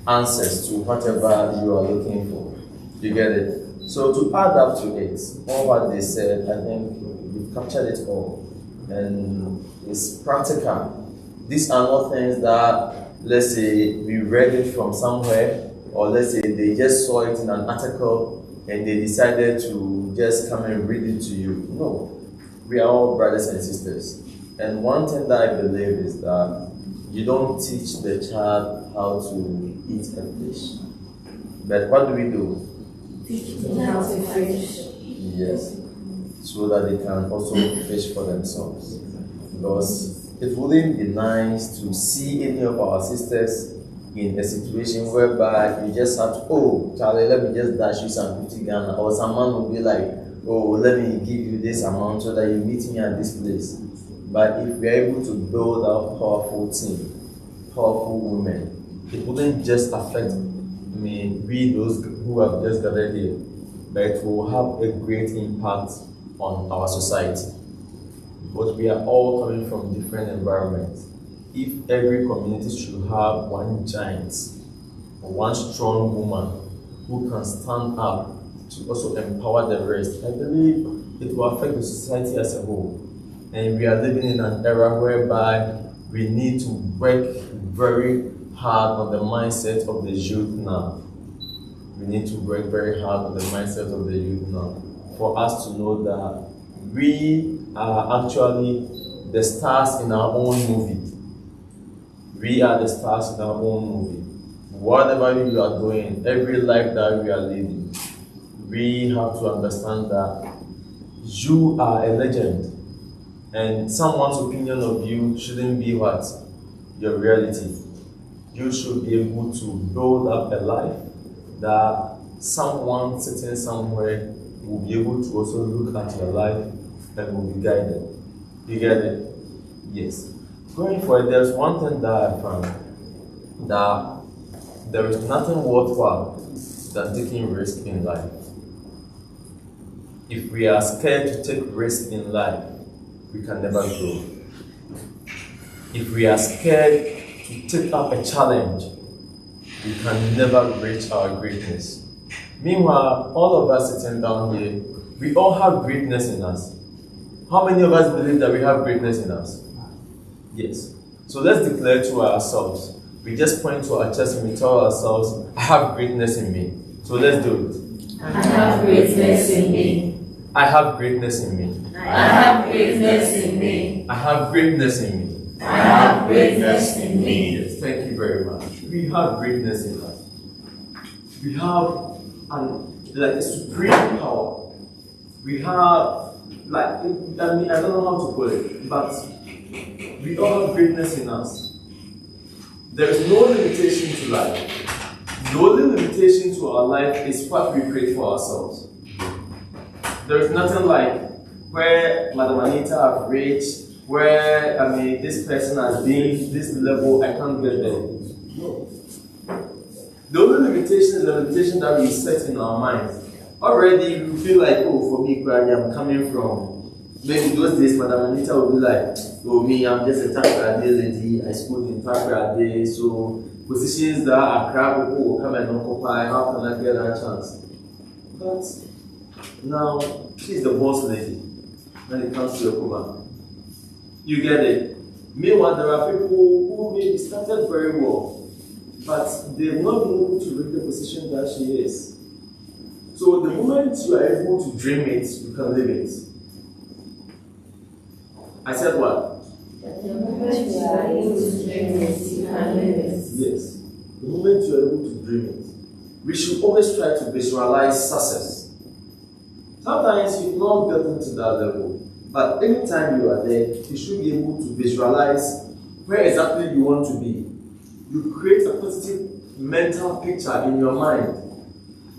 answers to whatever you are looking for. You get it? So to add up to it, all what they said, I think we've captured it all. And it's practical. These are not things that, let's say, we read it from somewhere, or let's say they just saw it in an article and they decided to just come and read it to you. No, we are all brothers and sisters. And one thing that I believe is that you don't teach the child how to eat a fish. But what do? Teach them how to fish. Yes. So that they can also fish for themselves. Because it wouldn't be nice to see any of our sisters in a situation whereby you just have to, oh, Charlie, let me just dash you some 50 Ghana, or someone will be like, oh, let me give you this amount so that you meet me at this place. But if we are able to build a powerful team, powerful women, it wouldn't just affect we those who have just gathered here, but it will have a great impact on our society. But we are all coming from different environments. If every community should have one giant or one strong woman who can stand up to also empower the rest, I believe it will affect the society as a whole. And we are living in an era whereby we need to work very hard on the mindset of the youth now. We need to work very hard on the mindset of the youth now for us to know that we are actually the stars in our own movie. We are the stars in our own movie. Whatever you are doing, every life that we are living, we have to understand that you are a legend. And someone's opinion of you shouldn't be what? Your reality. You should be able to build up a life that someone sitting somewhere will be able to also look at your life and will be guided. You get it? Yes. Going forward, there's one thing that I found, that there is nothing worthwhile than taking risk in life. If we are scared to take risk in life, we can never grow. If we are scared to take up a challenge, we can never reach our greatness. Meanwhile, all of us sitting down here, we all have greatness in us. How many of us believe that we have greatness in us? Yes. So let's declare to ourselves. We just point to our chest and we tell ourselves, I have greatness in me. So let's do it. I have greatness in me. I have greatness in me. I have greatness in me. I have greatness in me. I have greatness in me. Yes, thank you very much. We have greatness in us. We have like a supreme power. We have I don't know how to put it, but we all have greatness in us. There is no limitation to life. The only limitation to our life is what we create for ourselves. There is nothing like where Madam Anita have reached, where this person has been this level, I can't get there. No. The only limitation is the limitation that we set in our minds. Already we feel like, oh, for me, I'm coming from. Maybe those days, Madam Anita would be like, oh, me, I'm just a Takrade lady. I schooled in Takrade, so positions that are crap, oh, come and occupy. How can I get that chance? But now she's the boss lady. when it comes to Okuma. You get it? Meanwhile, there are people who maybe started very well, but they've not been able to reach the position that she is. So the moment you are able to dream it, you can live it. I said what? The moment you are able to dream it, you can live it. Yes. The moment you are able to dream it. We should always try to visualize success. Sometimes you've not gotten to that level, but anytime you are there, you should be able to visualize where exactly you want to be. You create a positive mental picture in your mind.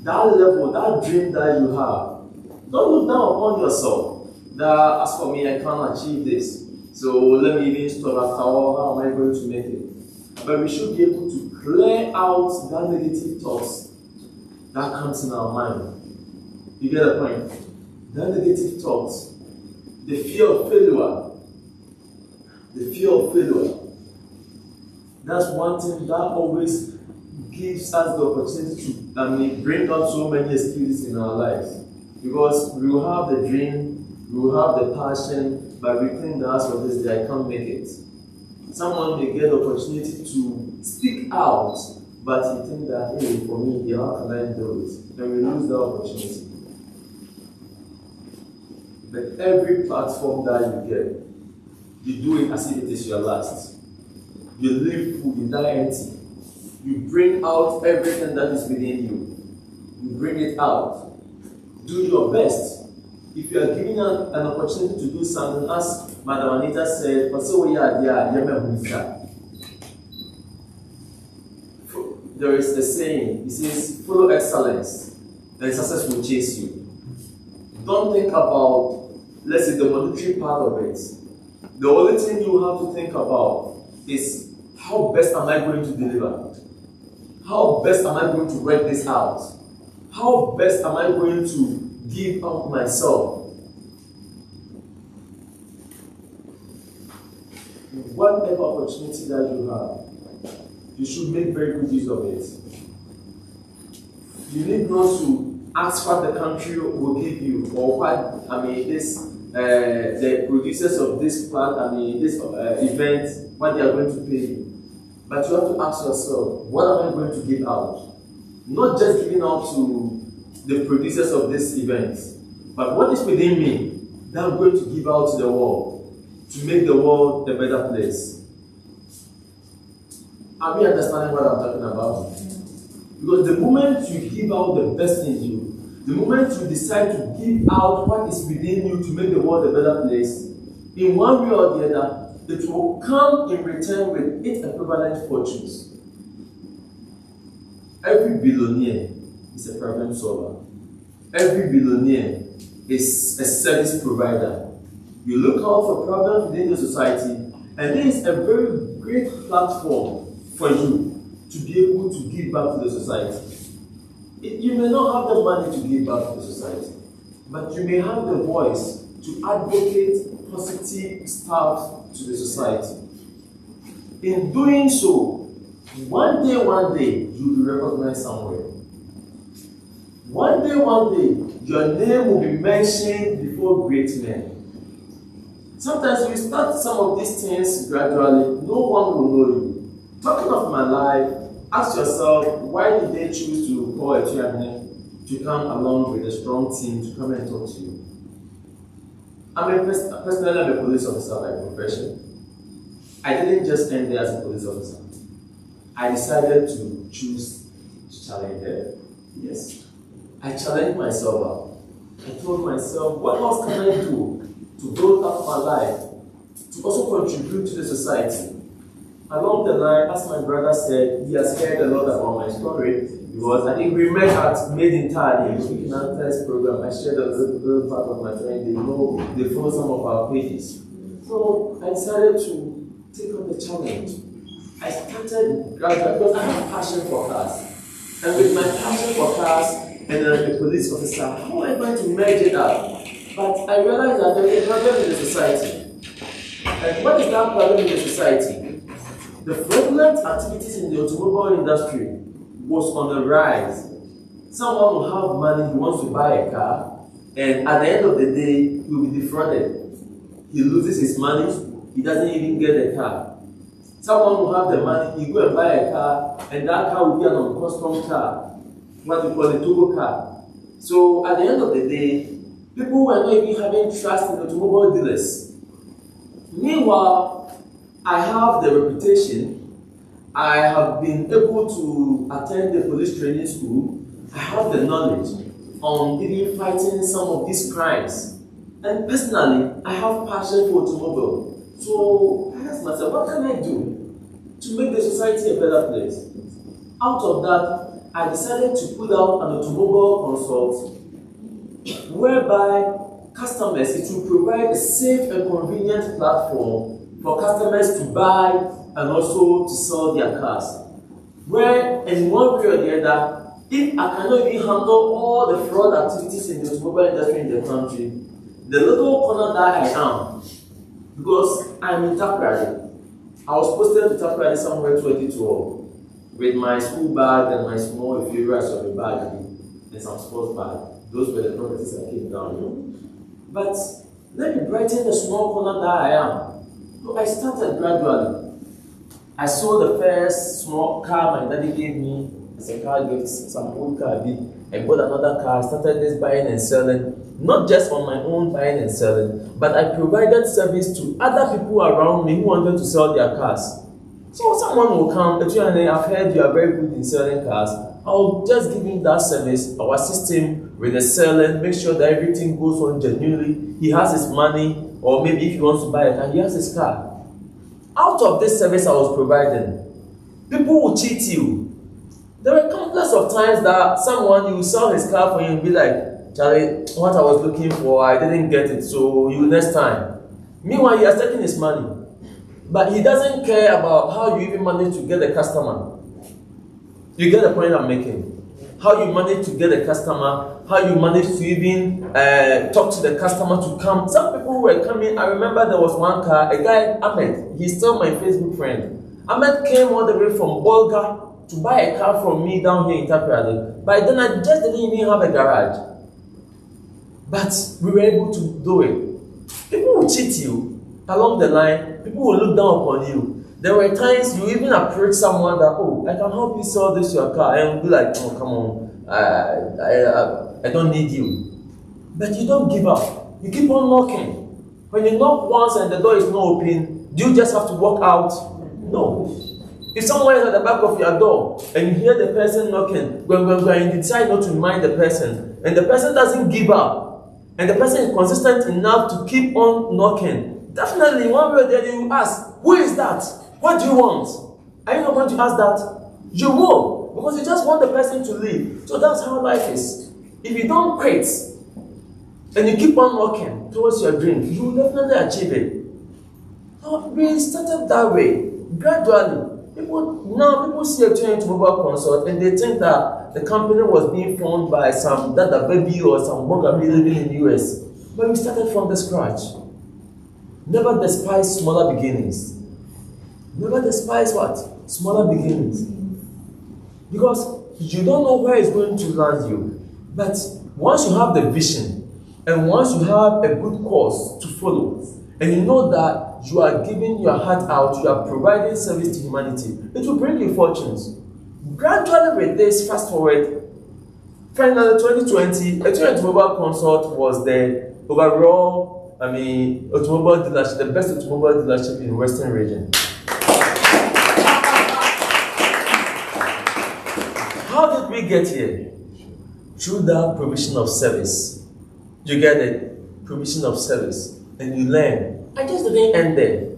That level, that dream that you have. Don't look down upon yourself. That as for me, I can't achieve this. So let me even stop after all. How am I going to make it? But we should be able to clear out that negative thoughts that comes in our mind. You get the point? That negative thoughts, the fear of failure. The fear of failure. That's one thing that always gives us the opportunity to bring out so many excuses in our lives. Because we will have the dream, we will have the passion, but we think that as for this day I can't make it. Someone may get the opportunity to speak out, but you think that, hey, for me, how can I do it? And we lose the opportunity. But every platform that you get, you do it as if it is your last. You live full, you die empty. You bring out everything that is within you. You bring it out. Do your best. If you are given an opportunity to do something, as Madam Anita said, there is a saying, it says, follow excellence, and success will chase you. Don't think about, let's say, the monetary part of it. The only thing you have to think about is, how best am I going to deliver? How best am I going to work this out? How best am I going to give up myself? Whatever opportunity that you have, you should make very good use of it. You need not to ask what the country will give you, or what, the producers of this plant, this event, what they are going to pay you. But you have to ask yourself, what am I going to give out? Not just giving out to the producers of this event, but what is within me that I'm going to give out to the world to make the world a better place. Are we understanding what I'm talking about? Because the moment you give out the best in you, the moment you decide to give out what is within you to make the world a better place, in one way or the other, it will come in return with its equivalent fortunes. Every billionaire is a problem solver. Every billionaire is a service provider. You look out for problems within the society, and there is a very great platform for you to be able to give back to the society. You may not have the money to give back to the society, but you may have the voice to advocate positive stuff to the society. In doing so, one day, you'll be recognized somewhere. One day, your name will be mentioned before great men. Sometimes you start some of these things gradually, no one will know you. Talking of my life, ask yourself, why did they choose to call Atuahene to come along with a strong team to come and talk to you? Personally, I'm a police officer by profession. I didn't just end there as a police officer. I decided to choose to challenge them. Yes. I challenged myself out. I told myself, what else can I do to build up my life, to also contribute to the society? Along the line, as my brother said, he has heard a lot about my story, because I think we met at Made in Tadi, speaking at test program. I shared a little part of my story. They follow some of our pages. So I decided to take on the challenge. I started gradually because I have a passion for cars. And with my passion for cars and a police officer, how am I going to merge it up? But I realized that there is a problem in the society. And what is that problem in the society? The fraudulent activities in the automobile industry was on the rise. Someone will have money, he wants to buy a car, and at the end of the day, he will be defrauded. he loses his money, he doesn't even get a car. Someone will have the money, he go and buy a car, and that car will be an uncustom car, what we call a turbo car. So at the end of the day, people were not even having trust in automobile dealers. Meanwhile, I have the reputation, I have been able to attend the police training school, I have the knowledge on even fighting some of these crimes. And personally, I have passion for automobile. So I asked myself, what can I do to make the society a better place? Out of that, I decided to put out an automobile consult whereby customers, it will provide a safe and convenient platform for customers to buy and also to sell their cars. Where in one way or the other, if I cannot even handle all the fraud activities in the automobile industry in the country, the little corner that I am, because I'm in Atuahene, I was posted to Atuahene somewhere 2012 with my school bag and my small inferior of a bag and some sports bag. Those were the properties I came down. But let me brighten the small corner that I am. So I started gradually. I sold the first small car my daddy gave me as a car gift, some old car. I bought another car, I started this buying and selling, not just on my own buying and selling, but I provided service to other people around me who wanted to sell their cars. So someone will come, Atuahene, I've heard you are very good in selling cars. I'll just give him that service, I'll assist him with the selling, make sure that everything goes on genuinely. He has his money, or maybe if he wants to buy a car, he has his car. Out of this service I was providing, people will cheat you. There were countless of times that someone, you will sell his car for you and be like, Charlie, what I was looking for, I didn't get it, so you next time. Meanwhile, he has taken his money. But he doesn't care about how you even manage to get a customer. You get the point I'm making? How you manage to get a customer, how you manage to even talk to the customer to come. Some people were coming, I remember there was one car, a guy, Ahmed, he's still my Facebook friend. Ahmed came all the way from Bolga to buy a car from me down here in Atuahene. By then I just didn't even have a garage. But we were able to do it. People will cheat you along the line, people will look down upon you. There were times you even approach someone that, oh, I can help you sell this your car, and be like, oh, come on, I don't need you. But you don't give up. You keep on knocking. When you knock once and the door is not open, do you just have to walk out? No. If someone is at the back of your door and you hear the person knocking, and you decide not to mind the person, and the person doesn't give up, and the person is consistent enough to keep on knocking, definitely one way or the other you ask, who is that? What do you want? Are you not going to ask that? You will, because you just want the person to leave. So that's how life is. If you don't quit and you keep on working towards your dream, you will definitely achieve it. So we started that way, gradually. People see Atuahene Mobile Consult and they think that the company was being formed by some Dada baby or some Bogami living in the US. But we started from the scratch. Never despise smaller beginnings. Never despise what? Smaller beginnings. Because you don't know where it's going to land you. But once you have the vision, and once you have a good cause to follow, and you know that you are giving your heart out, you are providing service to humanity, it will bring you fortunes. Gradually with this, fast forward, finally 2020, Atuahene Mobile Consult was the overall, automobile dealership, the best automobile dealership in Western region. How did we get here? Through that provision of service. You get it? Provision of service. And you learn. I just didn't end there.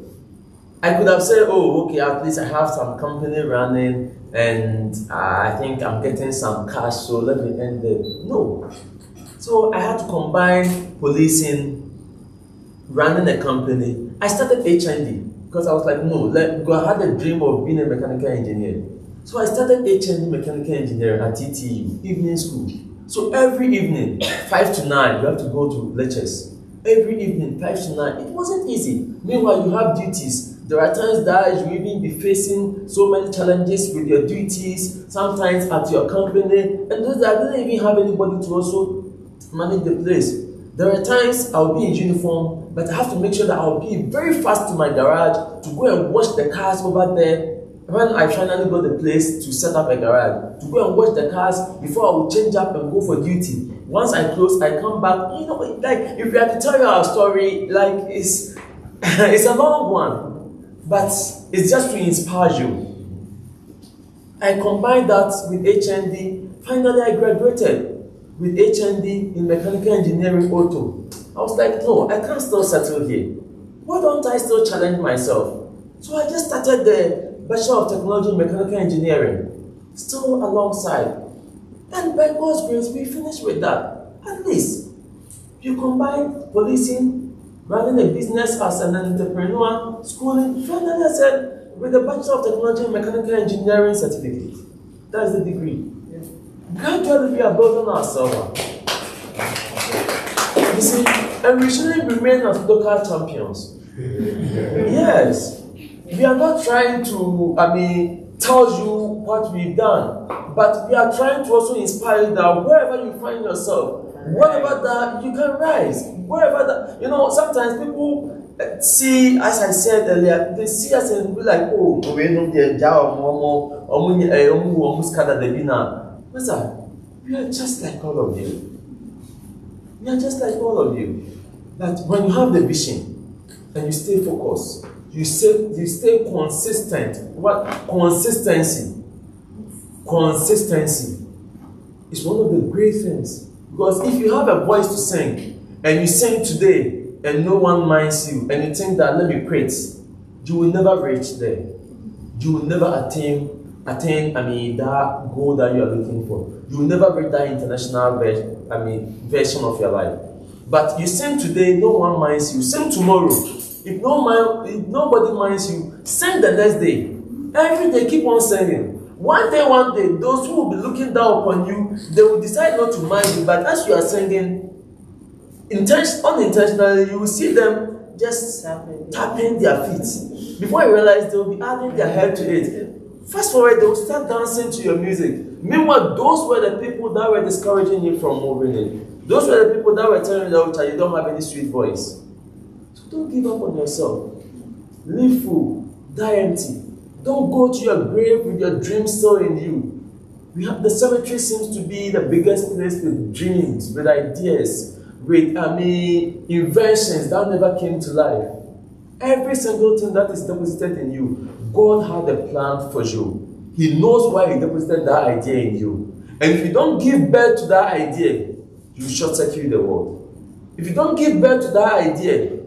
I could have said, oh, okay, at least I have some company running and I think I'm getting some cash, so let me end there. No. So I had to combine policing, running a company. I started HND because I was like, no, I had a dream of being a mechanical engineer. So I started HND mechanical engineering at TTU, evening school. So every evening, 5 to 9, you have to go to lectures. Every evening, 5 to 9. It wasn't easy. Meanwhile, you have duties. There are times that you even be facing so many challenges with your duties, sometimes at your company, and those that I didn't even have anybody to also manage the place. There are times I'll be in uniform, but I have to make sure that I'll be very fast to my garage to go and wash the cars over there. When I finally got the place to set up a garage, to go and wash the cars before I will change up and go for duty. Once I close, I come back. You know, like if we have to tell you our story, like it's it's a long one, but it's just to inspire you. I combined that with HND. Finally, I graduated with HND in mechanical engineering auto. I was like, no, I can't still settle here. Why don't I still challenge myself? So I just started the Bachelor of Technology in Mechanical Engineering, still alongside. And by God's grace, we finished with that. At least, you combine policing, running a business as an entrepreneur, schooling. Finally, I said, with the Bachelor of Technology in Mechanical Engineering certificate. That's the degree. Gradually, we are building ourselves. You see, and we shouldn't remain as local champions. Yes. We are not trying to, tell you what we've done, but we are trying to also inspire you that wherever you find yourself, whatever that you can rise, wherever that, sometimes people see, as I said earlier, they see us and be like, oh, we know the job, we are just like all of you. We are just like all of you. But when you have the vision and you stay focused, you stay consistent. What? Consistency. Consistency is one of the great things. Because if you have a voice to sing, and you sing today, and no one minds you, and you think that, let me quit, you will never reach there. You will never attain that goal that you are looking for. You will never reach that international version of your life. But you sing today, no one minds you. Sing tomorrow. If nobody minds you, sing the next day. Every day, keep on singing. One day, those who will be looking down upon you, they will decide not to mind you. But as you are singing, unintentionally, you will see them just tapping their feet. Before you realize, they will be adding their head to it. Fast forward, they will start dancing to your music. Meanwhile, those were the people that were discouraging you from moving it. Those were the people that were telling you that you don't have any sweet voice. So don't give up on yourself. Live full, die empty. Don't go to your grave with your dreams still in you. The cemetery seems to be the biggest place with dreams, with ideas, with inventions that never came to life. Every single thing that is deposited in you, God had a plan for you. He knows why He deposited that idea in you. And if you don't give birth to that idea, you short circuit the world. If you don't give birth to that idea,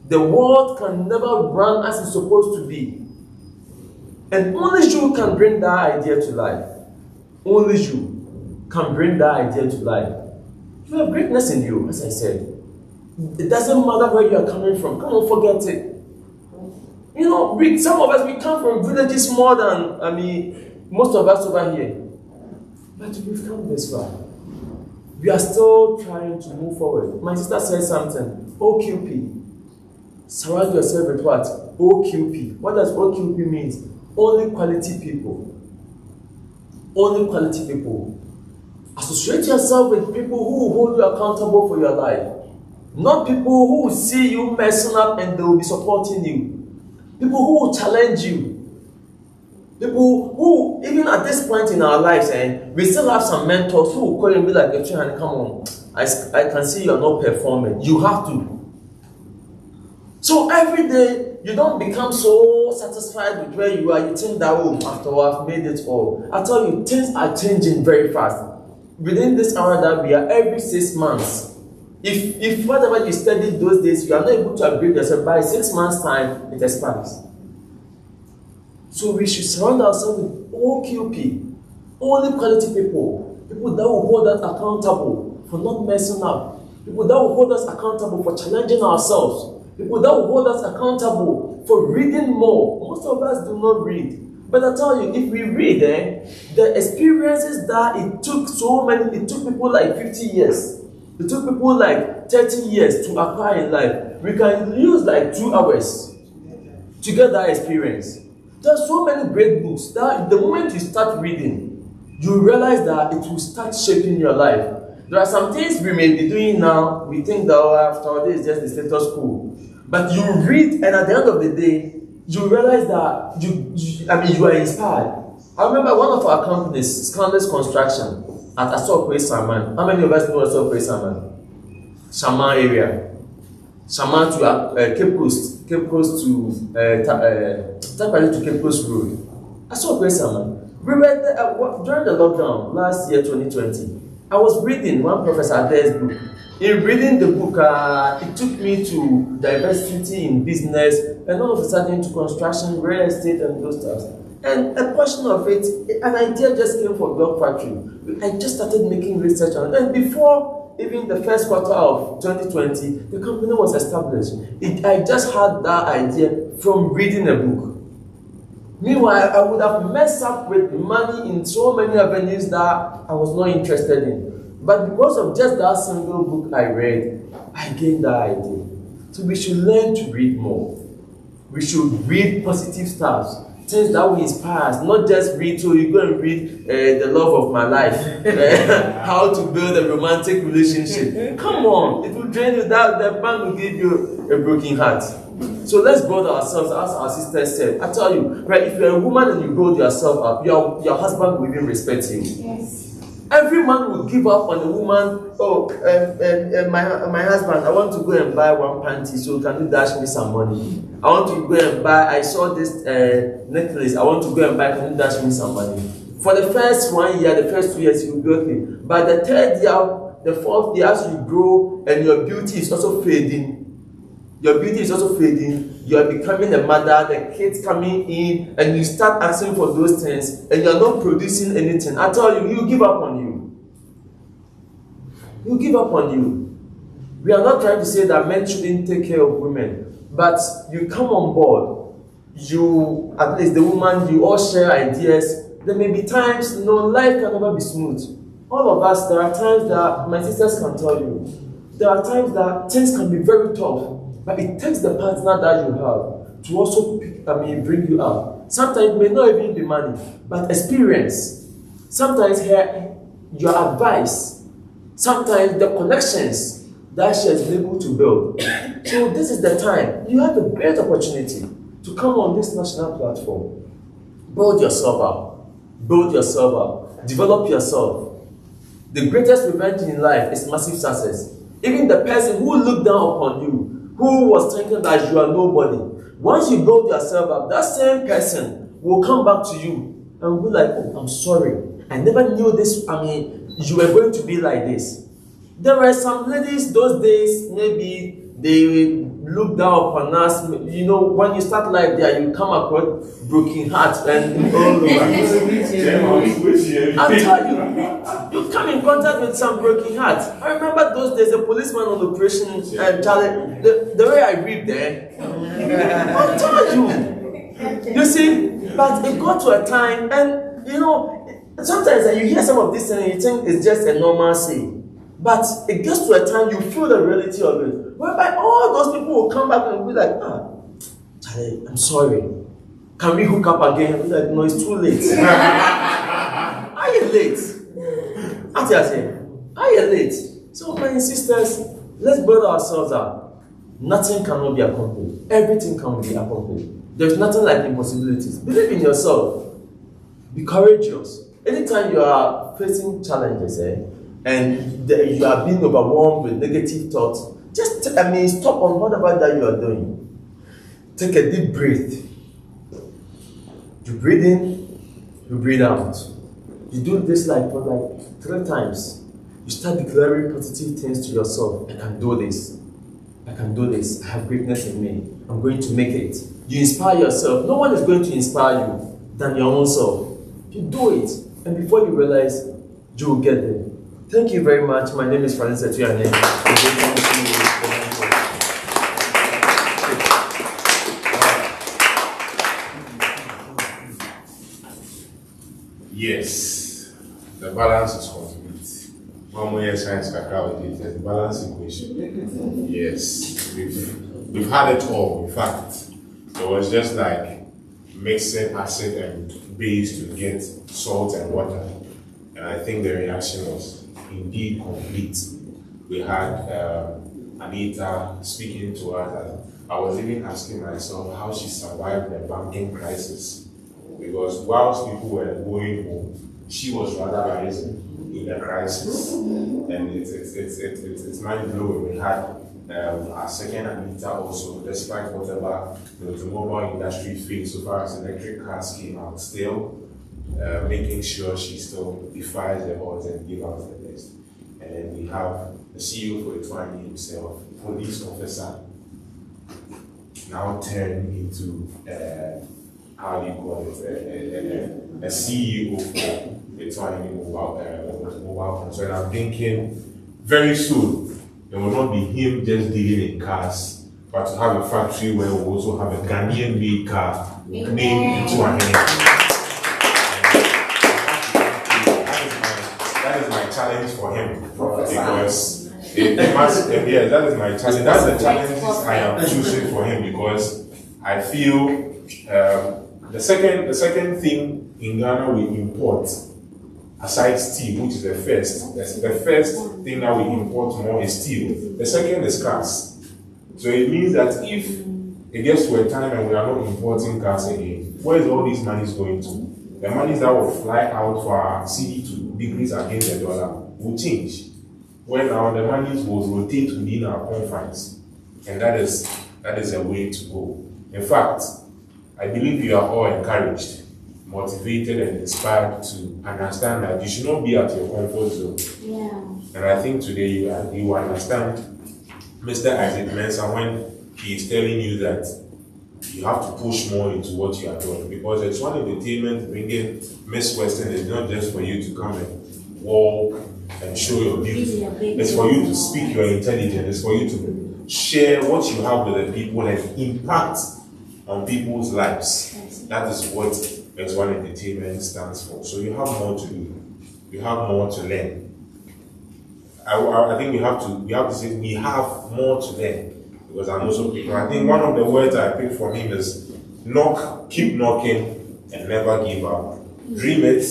the world can never run as it's supposed to be. And only you can bring that idea to life. Only you can bring that idea to life. You have greatness in you, as I said. It doesn't matter where you are coming from. Come on, forget it. Some of us, we come from villages more than, most of us over here. But we've come this far. We are still trying to move forward. My sister said something. OQP. Surround yourself with what? OQP. What does OQP mean? Only quality people. Only quality people. Associate yourself with people who will hold you accountable for your life. Not people who will see you messing up and they will be supporting you. People who will challenge you. People who, even at this point in our lives, we still have some mentors who will call you and be like, Atuahene, come on, I can see you are not performing. You have to. So every day, you don't become so satisfied with where you are. You think that, after all, I've made it all. I tell you, things are changing very fast. Within this hour that we are, every 6 months, if whatever you studied those days, you are not able to upgrade yourself, by 6 months' time, it expires. So we should surround ourselves with OQP, only quality people, people that will hold us accountable for not messing up, people that will hold us accountable for challenging ourselves, people that will hold us accountable for reading more. Most of us do not read. But I tell you, if we read, the experiences that it took people like 50 years, it took people like 30 years to acquire in life. We can use like 2 hours to get that experience. There are so many great books that the moment you start reading, you realize that it will start shaping your life. There are some things we may be doing now, we think that after all this is just the status quo. But you read, and at the end of the day, you realize that you are inspired. I remember one of our companies, Scandalous Construction, at Atuahene Saman. How many of us know Atuahene Saman? Shaman area. Shaman to Cape Coast to Takwari to Cape Coast Road. Atuahene Saman. We read during the lockdown last year, 2020. I was reading one Professor Adair's book. In reading the book, it took me to diversity in business and all of a sudden to construction, real estate, and those stuff. And a portion of it, an idea just came from Block Factory. I just started making research on it. And before even the first quarter of 2020, the company was established. I just had that idea from reading a book. Meanwhile, I would have messed up with money in so many avenues that I was not interested in. But because of just that single book I read, I gained that idea. So we should learn to read more. We should read positive stuff, things that will inspire us, not just read, so you go and read The Love of My Life, how to build a romantic relationship. Come on, it will drain you, that man will give you a broken heart. So let's build ourselves, as our sister said. I tell you, right, if you're a woman and you build yourself up, your husband will even respect you. Yes. Every man will give up on a woman. Oh, my husband, I want to go and buy one panty, so can you dash me some money? I want to go and buy, I saw this necklace, I want to go and buy, can you dash me some money? For the first 1 year, the first 2 years, you will be okay. But the third year, the fourth year, as you grow and your beauty is also fading, you are becoming a mother, the kids coming in, and you start asking for those things, and you are not producing anything. I tell you, you give up on you. You give up on you. We are not trying to say that men shouldn't take care of women, but you come on board, you, at least the woman, you all share ideas. There may be times, life can never be smooth. All of us, there are times that, my sisters can tell you, there are times that things can be very tough. But it takes the partner that you have to also bring you up. Sometimes it may not even be money, but experience. Sometimes your advice. Sometimes the connections that she has been able to build. So this is the time. You have a great opportunity to come on this national platform. Build yourself up. Develop yourself. The greatest revenge in life is massive success. Even the person who looked down upon you, who was thinking that you are nobody, once you build yourself up, that same person will come back to you and be like, oh, I'm sorry. I never knew this. You were going to be like this. There were some ladies those days, maybe they look down upon us. When you start life there, you come across broken hearts and all over. I'll tell you, you come in contact with some broken hearts. I remember those days, a policeman on operation, Charlie, the way I read there, I'll tell you. You see, but it got to a time, and sometimes you hear some of this and you think it's just a normal say. But it gets to a time you feel the reality of it, whereby all those people will come back and be like, Charlie, I'm sorry. Can we hook up again? I'll be like, no, it's too late. Are you late? Are you late? So, my sisters, let's build ourselves up. Nothing cannot be accomplished. Everything can be accomplished. There's nothing like impossibilities. Believe in yourself. Be courageous. Anytime you are facing challenges, and you are being overwhelmed with negative thoughts, just stop on whatever that you are doing. Take a deep breath. You breathe in, you breathe out. You do this for 3 times. You start declaring positive things to yourself. I can do this. I have greatness in me. I'm going to make it. You inspire yourself. No one is going to inspire you than your own self. You do it, and before you realize, you will get there. Thank you very much. My name is Francis Atuahene. Yes, the balance is complete. One more year science the balance equation. Yes, we've had it all. In fact, it was just like mixing acid and base to get salt and water. And I think the reaction was indeed complete. We had Anita speaking to us, and I was even asking myself how she survived the banking crisis. Because whilst people were going home, she was rather rising in the crisis. And it's mind blowing. We had our second Anita also, despite whatever the automobile industry faced so far as electric cars came out, still making sure she still defies the odds and gives out the best. And then we have the CEO for Atuahene himself, police officer, now turned into how do you call it, a CEO for Atuahene mobile phone. So I'm thinking very soon there will not be him just dealing in cars, but to have a factory where we also have a Ghanaian made car named Atuahene. That is my challenge for him, because it must, that is my challenge. That's the challenges I am choosing for him, because I feel the second thing in Ghana we import, aside steel, which is the first thing that we import more is steel. The second is cars. So it means that if it gets to a time and we are not importing cars again, where is all these monies going to? The monies that will fly out for our CD to decrease against the dollar will change. Where now the monies will rotate within our confines. And that is a way to go. In fact, I believe you are all encouraged, motivated, and inspired to understand that you should not be at your comfort zone. Yeah. And I think today you understand Mr. Isaac Mensah when he is telling you that you have to push more into what you are doing, because it's one entertainment bringing Miss Western is not just for you to come and walk and show your beauty. It's for you to speak your intelligence. It's for you to share what you have with the people and impact on people's lives. That is what X1 Entertainment stands for. So you have more to do. You have more to learn. I think we have to say we have more to learn, because I'm also people. I think one of the words I picked from him is knock, keep knocking, and never give up. Dream it,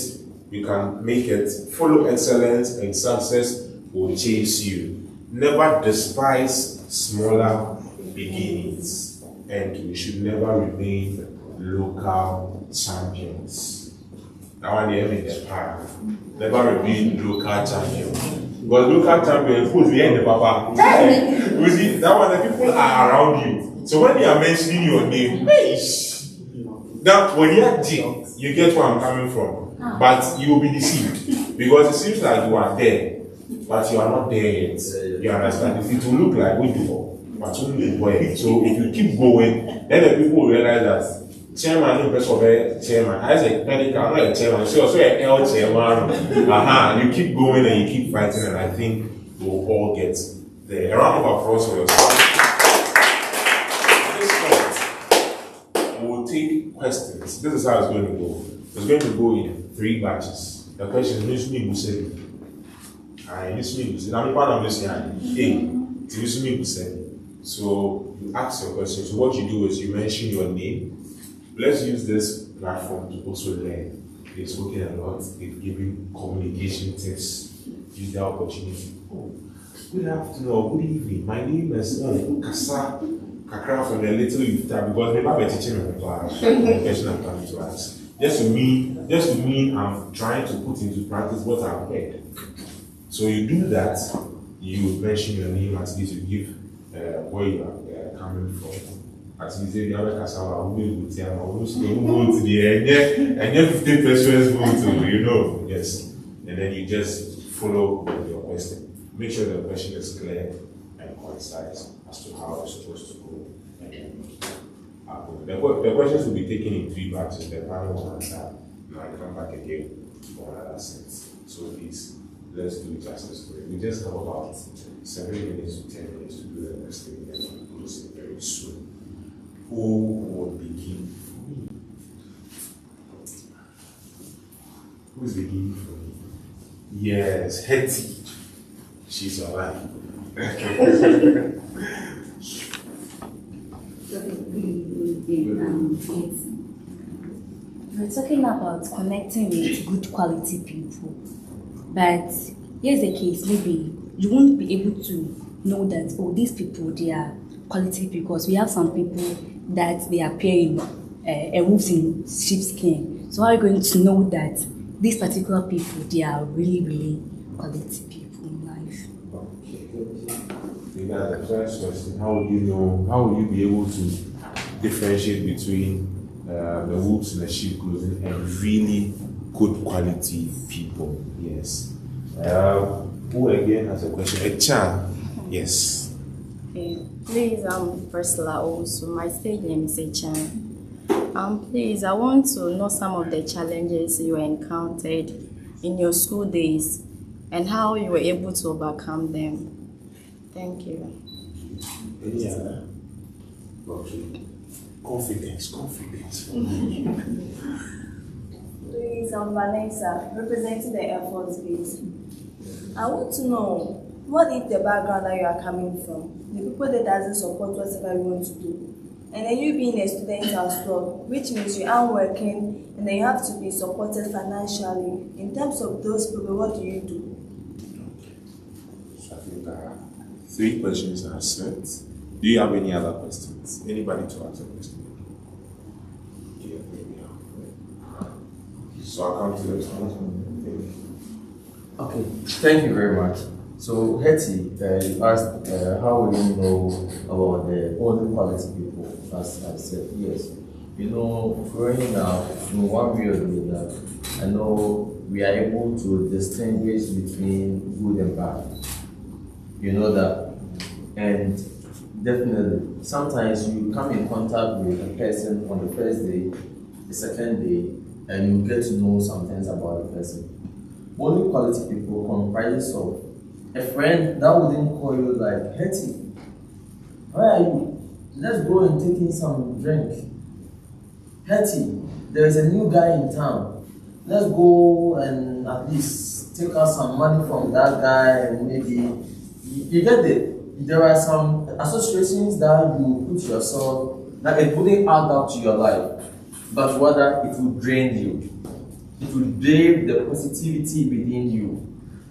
you can make it. Follow excellence, and success will chase you. Never despise smaller beginnings. And we should never remain local champions. That one they made the power. Never remain local champions. Because local champions, who's the end of Papa? You see, that one the people are around you. So when they are mentioning your name, that when you are deep, you get where I'm coming from. But you will be deceived. Because it seems like you are there, but you are not there yet. You understand? It will look like we do. But only way. So if you keep going, then the people will realize that chairman no person of chairman. I say medical, I'm not a chairman. So also an L chairman. You keep going and you keep fighting, and I think we'll all get there. A round of applause for yourself. At this point, we'll take questions. This is how it's going to go. It's going to go in 3 batches. The question is me who said it. I'm part of this here. So you ask your question. So what you do is you mention your name. Let's use this platform to also learn. It's spoken a lot. It's giving communication tips. Use the opportunity. Oh, good afternoon or good evening. My name is Kasa Kakra from the Little Youth Tab, because maybe I'm teaching the question I'm coming to ask. Just to mean I'm trying to put into practice what I've heard. So you do that. You mention your name, at least you give where you are coming from. At least if you have a cassava, we will tell you, go to the end, and you 50 persons go to, yes. And then you just follow with your question. Make sure the question is clear and concise as to how it's supposed to go. The questions will be taken in 3 batches. The final one answer might come back again for another set. So please, let's do justice for it. We just have about 7 minutes to 10 minutes to do the next thing, and we'll close it very soon. Who would begin for me? Who is beginning for me? Yes, Hetty. She's alive. We're talking about connecting with good quality people, but here's the case, maybe you won't be able to know that, oh, these people, they are quality people, because we have some people that they appear in wolves in sheepskin. So how are you going to know that these particular people, they are really, really quality people in life? The first question, how would you know, how will you be able to differentiate between the wolves in the sheep clothing and really good quality people? Yes. Who again has a question? Echa. Yes. Okay. Please, Priscilla also. My stage name is Echan. Please, I want to know some of the challenges you encountered in your school days and how you were able to overcome them. Thank you. Any other? Okay. Confidence. Please, I'm Vanessa, representing the Air Force Base. I want to know, what is the background that you are coming from? The people that doesn't support whatever you want to do. And then you being a student as well, which means you are working and then you have to be supported financially. In terms of those people, what do you do? So I think 3 questions are set. Do you have any other questions? Anybody to ask a question? Yeah, there we are. So I'll come to the time. Okay, thank you very much. So, Hetty, you asked how will you know about the only quality people, as I said. Yes, you know, growing up, in one way or the other, I know we are able to distinguish between good and bad. You know that. And definitely, sometimes you come in contact with a person on the first day, the second day, and you get to know some things about the person. Only quality people comprises of a friend that wouldn't call you like, Hetty, where are you? Let's go and take in some drink. Hetty, there is a new guy in town. Let's go and at least take out some money from that guy and maybe, you get it. There are some associations that you put yourself, that it wouldn't add up to your life, but rather it will drain you. It will drain the positivity within you.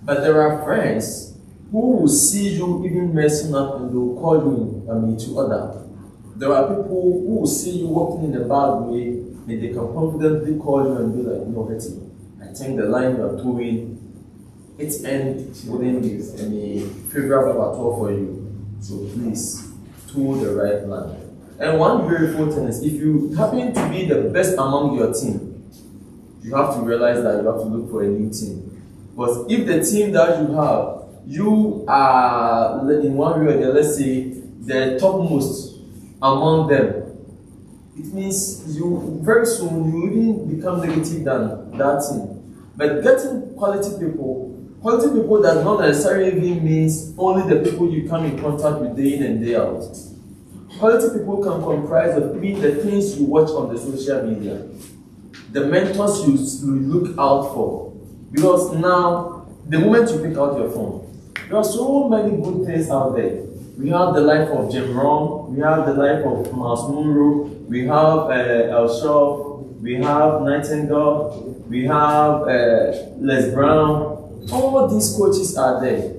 But there are friends who will see you even messing up and they will call you to order. There are people who will see you walking in a bad way and they can confidently call you and be like, no, Hetty, I think the line you are doing, its end wouldn't be any favorable at all for you. So please, toe the right line. And one very important thing is, if you happen to be the best among your team, you have to realize that you have to look for a new team. But if the team that you have, you are in one way or the other, let's say, the topmost among them, it means you very soon you even become negative than that team. But getting quality people does not necessarily even means only the people you come in contact with day in and day out. Quality people can comprise of even the things you watch on the social media, the mentors you look out for. Because now, the moment you pick out your phone, there are so many good things out there. We have the life of Jim Rohn, we have the life of Miles Monroe, we have El Shaw, we have Nightingale, we have Les Brown. All these coaches are there.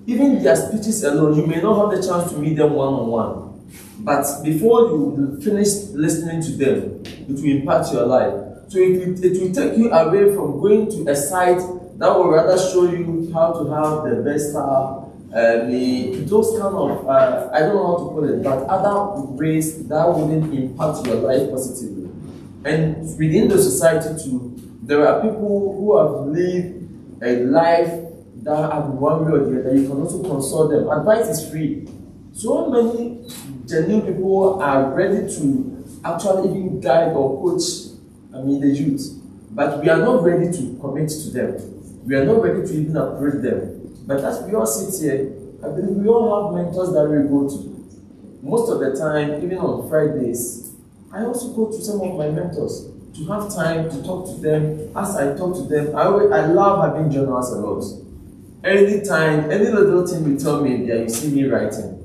Even their speeches alone, you may not have the chance to meet them one-on-one. But before you finish listening to them, it will impact your life. So it will take you away from going to a site that will rather show you how to have the best car, those kind of, I don't know how to put it, but other ways that wouldn't impact your life positively. And within the society too, there are people who have lived a life that have one way or the other. You can also consult them. Advice is free. So many genuine people are ready to actually even guide or coach the youth, but we are not ready to commit to them. We are not ready to even approach them. But as we all sit here, I believe we all have mentors that we go to. Most of the time, even on Fridays, I also go to some of my mentors to have time to talk to them. As I talk to them, I love having journals a lot. Anytime, any little thing you tell me, there you see me writing.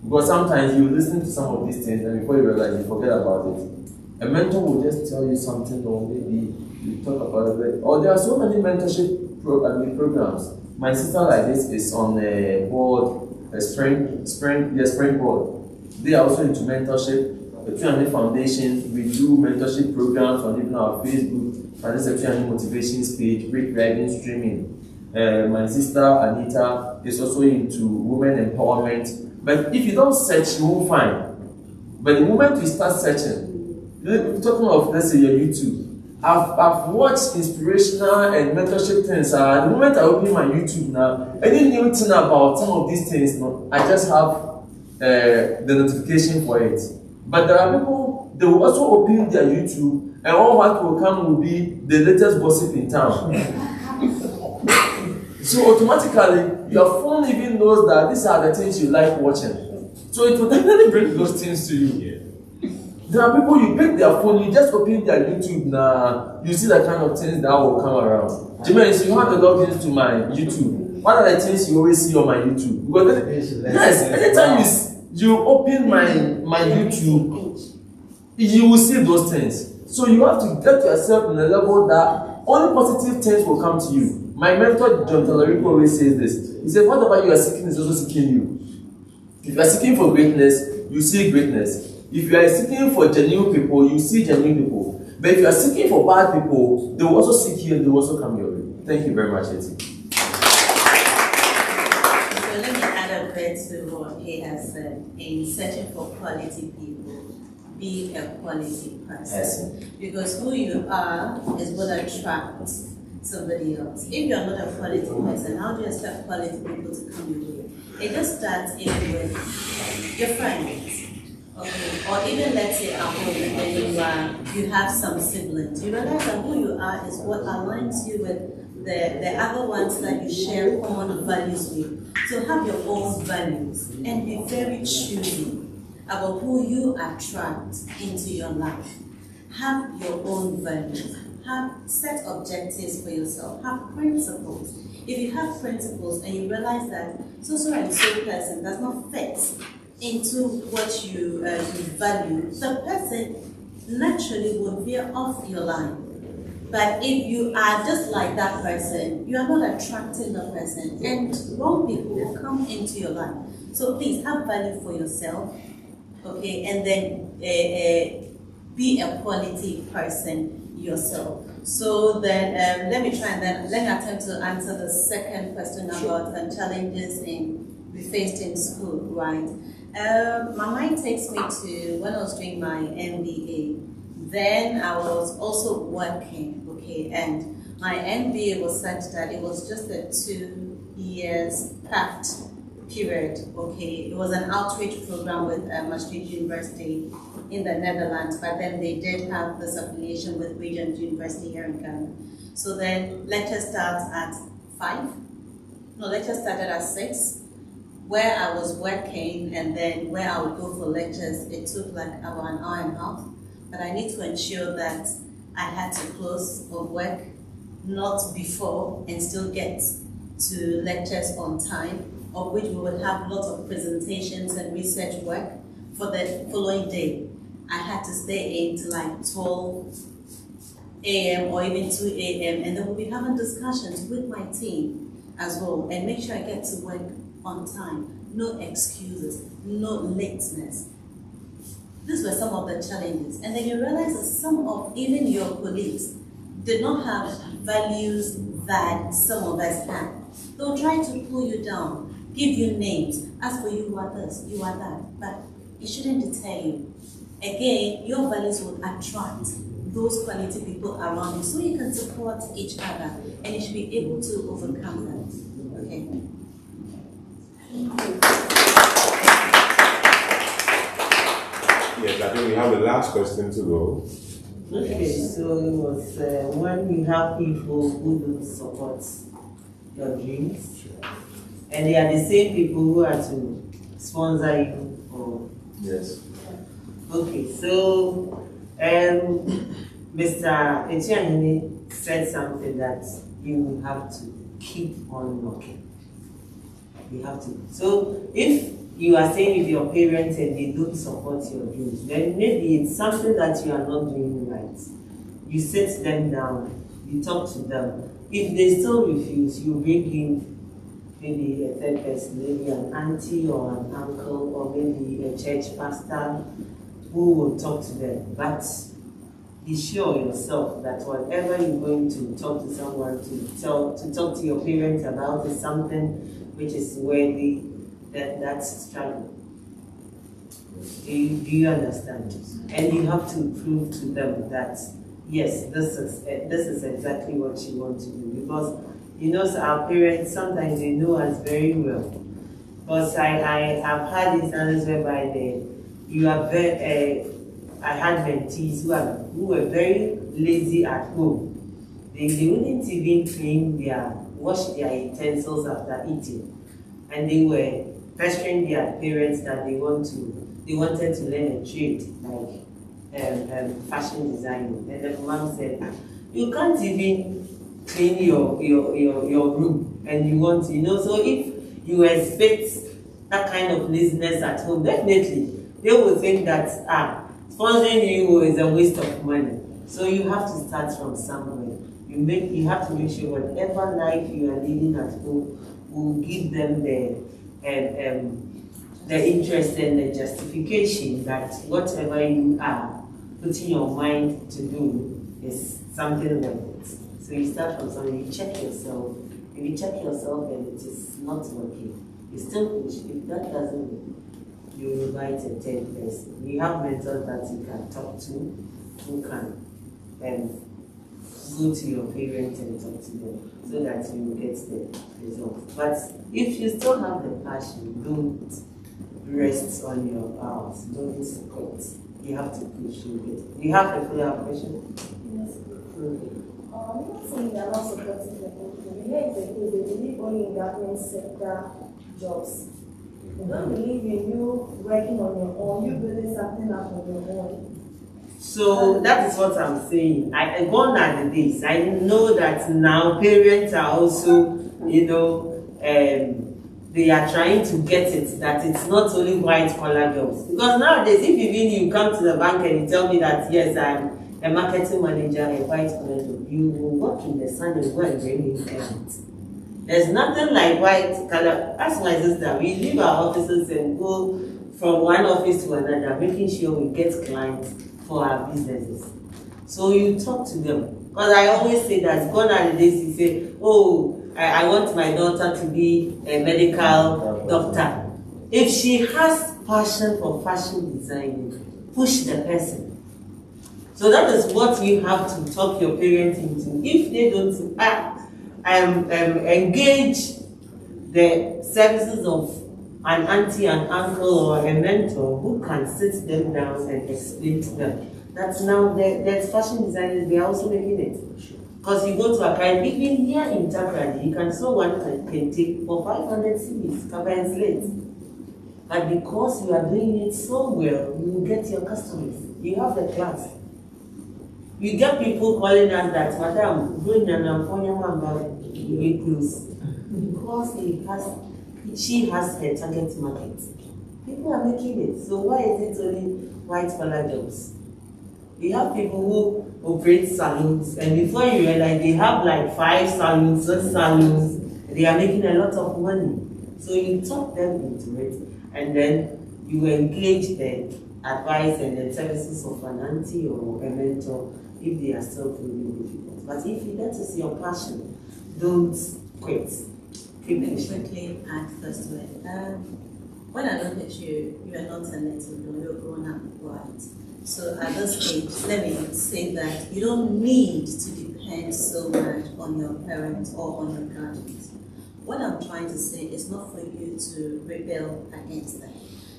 Because sometimes you listen to some of these things and before you realize, you forget about it. A mentor will just tell you something, or maybe you talk about it. Or there are so many mentorship programs My sister like this is on a board, a spring board. They are also into mentorship. The Atuahene Foundation, we do mentorship programs on even our Facebook, and this Atuahene Motivations page, great driving streaming. My sister Anita is also into women empowerment. But if you don't search, you won't find. But the moment you start searching, talking of, let's say, your YouTube, I've watched inspirational and mentorship things. The moment I open my YouTube now, any new thing about some of these things, I just have the notification for it. But there are people, they will also open their YouTube, and all what will come will be the latest gossip in town. So automatically, your phone even knows that these are the things you like watching. So it will definitely bring those things to you. There are people, you pick their phone, you just open their YouTube now, you see the kind of things that will come around. Jimenez, you have to log into my YouTube. What are the things you always see on my YouTube? Because yes, anytime you open my YouTube, you will see those things. So you have to get yourself in a level that only positive things will come to you. My mentor, John Talarico, always says this. He said, whatever you are seeking is also seeking you. If you are seeking for greatness, you see greatness. If you are seeking for genuine people, you see genuine people. But if you are seeking for bad people, they will also seek you and they will also come your way. Thank you very much, Eti. So let me add a bit to what he has said. In searching for quality people, be a quality person. Yes. Because who you are is what attracts somebody else. If you're not a quality person, how do you expect quality people to come your way? It just starts even with your friends. Okay, or even let's say at home, when you have some siblings, you realize that who you are is what aligns you with the other ones that you share common values with. So have your own values and be very choosy about who you attract into your life. Have your own values. Have set objectives for yourself. Have principles. If you have principles and you realize that so and so person does not fit into what you value, the person naturally will veer off your line. But if you are just like that person, you are not attracting the person, and wrong people will come into your life. So please have value for yourself, okay, and then be a quality person yourself. So then let me attempt to answer the second question about challenges we faced in school, right? My mind takes me to when I was doing my MBA. Then I was also working, okay, and my MBA was such that it was just a 2 years packed period, okay. It was an outreach program with Maastricht University in the Netherlands, but then they did have this affiliation with Regent University here in Ghana. So then lecture starts at 5. No, lecture started at 6. Where I was working and then where I would go for lectures, it took like about an hour and a half. But I need to ensure that I had to close of work not before and still get to lectures on time, of which we would have lots of presentations and research work for the following day. I had to stay in till like 12 a.m. or even 2 a.m. and then we'll be having discussions with my team as well and make sure I get to work on time. No excuses, no lateness. These were some of the challenges. And then you realize that some of even your colleagues did not have values that some of us had. They'll try to pull you down, give you names, ask for you are this, you are that, but it shouldn't deter you. Again, your values will attract those quality people around you so you can support each other and you should be able to overcome that. Okay. Yes, I think we have the last question to go. Okay, so it was when you have people who don't support your dreams, and they are the same people who are to sponsor you. Or Yes. okay, so Mr. Atuahene said something that you have to keep on knocking. You have to. So if you are saying if your parents and they don't support your dreams, then maybe it's something that you are not doing right. You sit them down, you talk to them. If they still refuse, you bring in maybe a third person, maybe an auntie or an uncle or maybe a church pastor who will talk to them. But be sure yourself that whatever you're going to talk to someone to talk to your parents about is something which is worthy that's struggle. Do you understand? And you have to prove to them that yes, this is exactly what you want to do, because you know our parents sometimes they know us very well. But I have had instances whereby you are very I had mentees who were very lazy at home. They wouldn't even wash their utensils after eating, and they were pestering their parents that they wanted to learn a trade like fashion designing. And the mom said, "You can't even clean your room, and you want to, so if you expect that kind of laziness at home, definitely they will think that sponsoring you is a waste of money." So you have to start from somewhere. You have to make sure whatever life you are leading at home will give them the interest and the justification that whatever you are putting your mind to do is something worth it. So you start from somewhere, you check yourself. If you check yourself and it is not working, you still push. If that doesn't work, you invite a third person. You have mentors that you can talk to, who can go to your parents and talk to them so that you will get the results. But if you still have the passion, don't rest on your hours. Don't quit. You have to push. Do you have a follow-up question? Yes. I'm not saying they are not supporting the people. Here is the case, they believe only in government sector jobs. They don't believe in you working on your own, you building something up on your own. So that is what I'm saying. Gone are the days. I know that now parents are also, they are trying to get it, that it's not only white collar jobs. Because nowadays, if even you come to the bank and you tell me that, yes, I'm a marketing manager, a white collar job, you will work in the sun and go and bring in clients. There's nothing like white collar. Ask my sister, we leave our offices and go from one office to another, making sure we get clients for our businesses. So you talk to them. Because I always say that gone are the days you say, oh, I want my daughter to be a medical doctor. If she has passion for fashion designing, push the person. So that is what you have to talk your parents into. If they don't engage the services of an auntie, an uncle, or a mentor who can sit them down and explain to them. That's now there's fashion designers, they are also making it. Because you go to a kind, even here in Takrady, you can sew one can take for 500 cedis, cover and slate. But because you are doing it so well, you will get your customers. You have the class. You get people calling us that, Madam, doing an amponia you close. Because she has her target market. People are making it. So why is it only white collar jobs? You have people who operate salons, and before you realize they have like 5 salons, 6 salons, they are making a lot of money. So you talk them into it, and then you engage the advice and the services of an auntie or a mentor if they are still feeling difficult. But if that is your passion, don't quit. Quickly add first to it. When I look at you, you are not a little girl, you're grown up, right? So at this age, let me say that you don't need to depend so much on your parents or on your guardians. What I'm trying to say is not for you to rebel against them.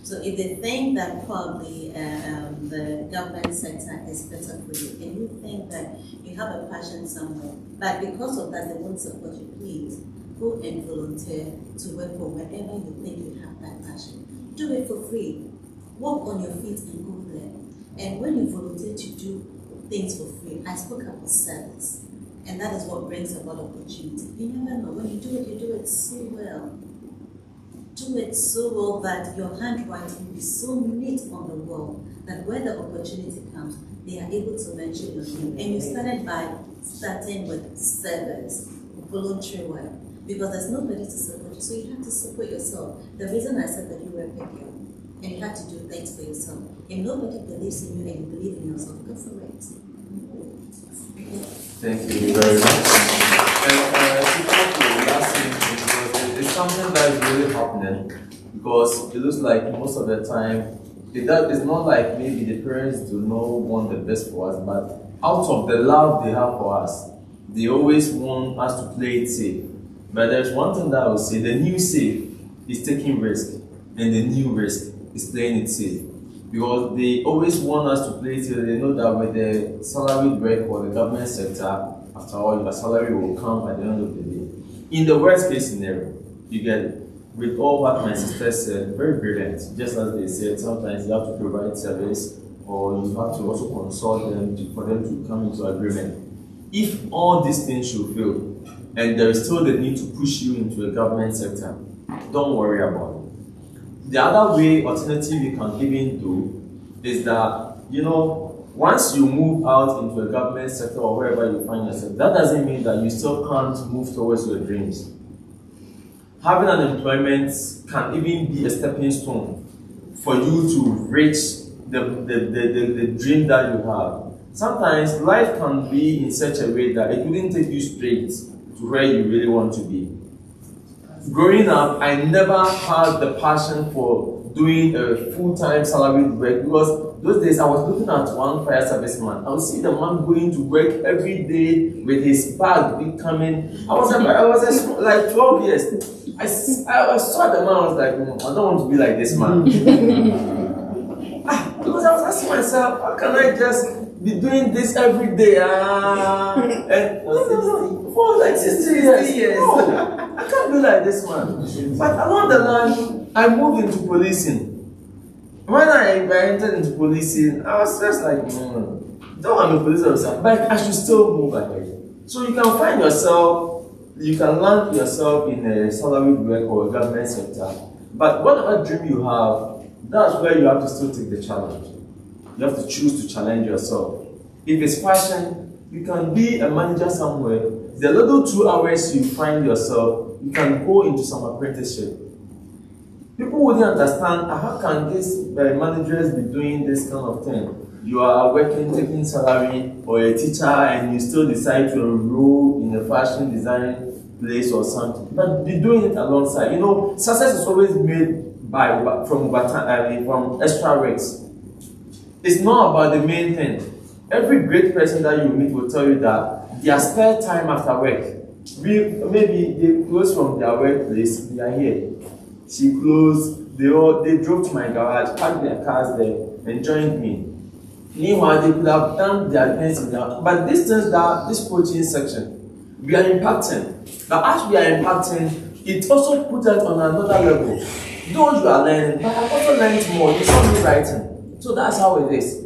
So if they think that probably the government sector is better for you, and you think that you have a passion somewhere, but because of that they won't support you, please go and volunteer to work for wherever you think you have that passion. Do it for free. Walk on your feet and go there. And when you volunteer to do things for free, I spoke about service. And that is what brings about opportunity. You never know. When you do it so well. Do it so well that your handwriting will be so neat on the wall that when the opportunity comes, they are able to mention your name. And you started by starting with service, voluntary work. because there's nobody to support you. So you have to support yourself. The reason I said that you were a big girl and you have to do things for yourself. If nobody believes in you and you believe in yourself, go for it. Thank you very much. And last thing, because it's something that is really happening, because it looks like most of the time, it's not like maybe the parents do not want the best for us, but out of the love they have for us, they always want us to play it safe. But there's one thing that I would say, the new safe is taking risk, and the new risk is playing it safe. Because they always want us to play it safe. They know that with the salaried work or the government sector, after all, your salary will come at the end of the day. In the worst case scenario, you get it. With all what my sister said, very brilliant. Just as they said, sometimes you have to provide service, or you have to also consult them for them to come into agreement. If all these things should fail, and there is still the need to push you into a government sector, don't worry about it. The other way, alternative you can even do is that, once you move out into a government sector or wherever you find yourself, that doesn't mean that you still can't move towards your dreams. Having an employment can even be a stepping stone for you to reach the dream that you have. Sometimes life can be in such a way that it wouldn't take you straight to where you really want to be. Growing up, I never had the passion for doing a full-time salaried work, because those days I was looking at one fire serviceman. I would see the man going to work every day with his bag becoming. I was like 12 years. I saw the man. I was like, I don't want to be like this man. Because I was asking myself, how can I just be doing this every day? And for like 60 years. No. I can't be like this man. But along the line, I moved into policing. When I entered into policing, I was just like, though I'm a police officer, but I should still move ahead. So you can find yourself, you can land yourself in a salaried work or a government sector. But whatever dream you have, that's where you have to still take the challenge. You have to choose to challenge yourself. If it's passion, you can be a manager somewhere. The little 2 hours you find yourself, you can go into some apprenticeship. People wouldn't understand, how can these managers be doing this kind of thing? You are working, taking salary, or a teacher, and you still decide to enroll in a fashion design place or something. But be doing it alongside. Success is always made from extra works. It's not about the main thing. Every great person that you meet will tell you that their spare time after work, maybe they close from their workplace, they are here. She closed, they drove to my garage, parked their cars there, and joined me. Meanwhile, they could have done their things in there. But this coaching section, we are impacting. But as we are impacting, it also puts us on another level. Though you are learning, but I've also learned more. You saw me writing. So that's how it is.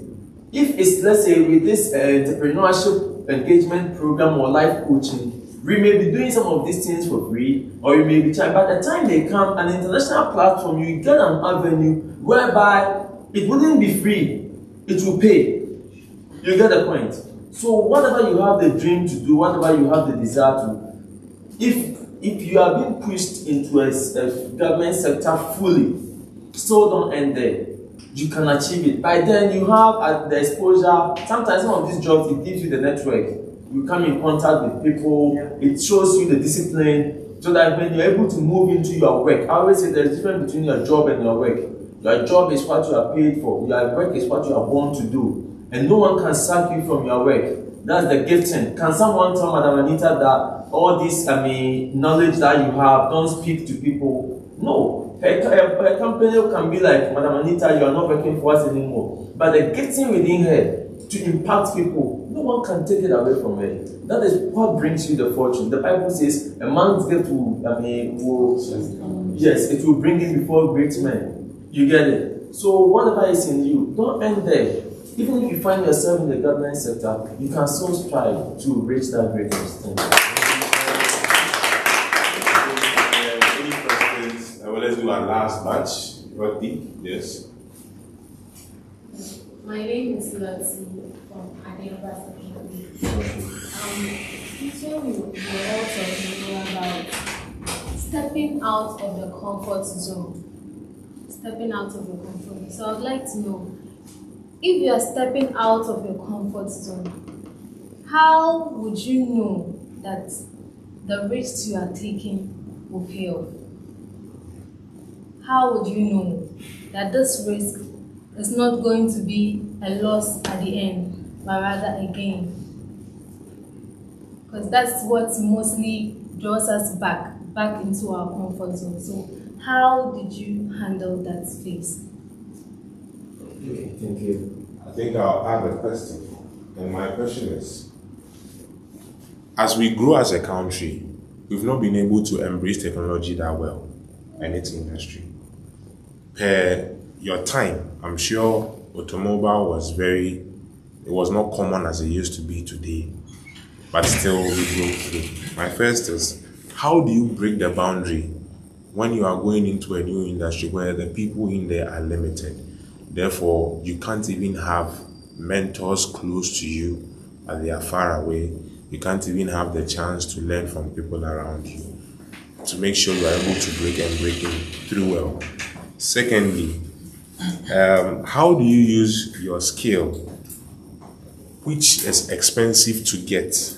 If it's, let's say, with this entrepreneurship engagement program or life coaching, we may be doing some of these things for free, or you may be trying. By the time they come, an international platform, you get an avenue whereby it wouldn't be free, it will pay. You get the point. So whatever you have the dream to do, whatever you have the desire to, if you are being pushed into a government sector fully, still don't end there. You can achieve it. By then you have the exposure. Sometimes some of these jobs, it gives you the network. You come in contact with people. It shows you the discipline, so that when you're able to move into your work, I always say there's a difference between your job and your work. Your job is what you are paid for. Your work is what you are born to do. And no one can sack you from your work. That's the gifting. Can someone tell Madam Anita that all this knowledge that you have, don't speak to people? No. A company can be like, Madam Anita, you are not working for us anymore. But the gifting within her to impact people, no one can take it away from her. That is what brings you the fortune. The Bible says a man's gift it will bring him before great men. You get it? So whatever is in you, don't end there. Even if you find yourself in the government sector, you can still strive to reach that greatness. Any questions? Well, let's do our last batch. Rodney, yes. My name is Lottie from Atuahene. Teaching you were all talking about stepping out of the comfort zone. Stepping out of your comfort zone. So I'd like to know, if you are stepping out of your comfort zone, how would you know that the risks you are taking will pay off? How would you know that this risk is not going to be a loss at the end, but rather a gain? Because that's what mostly draws us back into our comfort zone. So how did you handle that phase? Okay, thank you. I think I'll add a question. And my question is, as we grow as a country, we've not been able to embrace technology that well and its industry. Per your time, I'm sure automobile was not common as it used to be today, but still we go through. My first is, how do you break the boundary when you are going into a new industry where the people in there are limited? Therefore, you can't even have mentors close to you, and they are far away. You can't even have the chance to learn from people around you to make sure you are able to break through well. Secondly, how do you use your skill, which is expensive to get,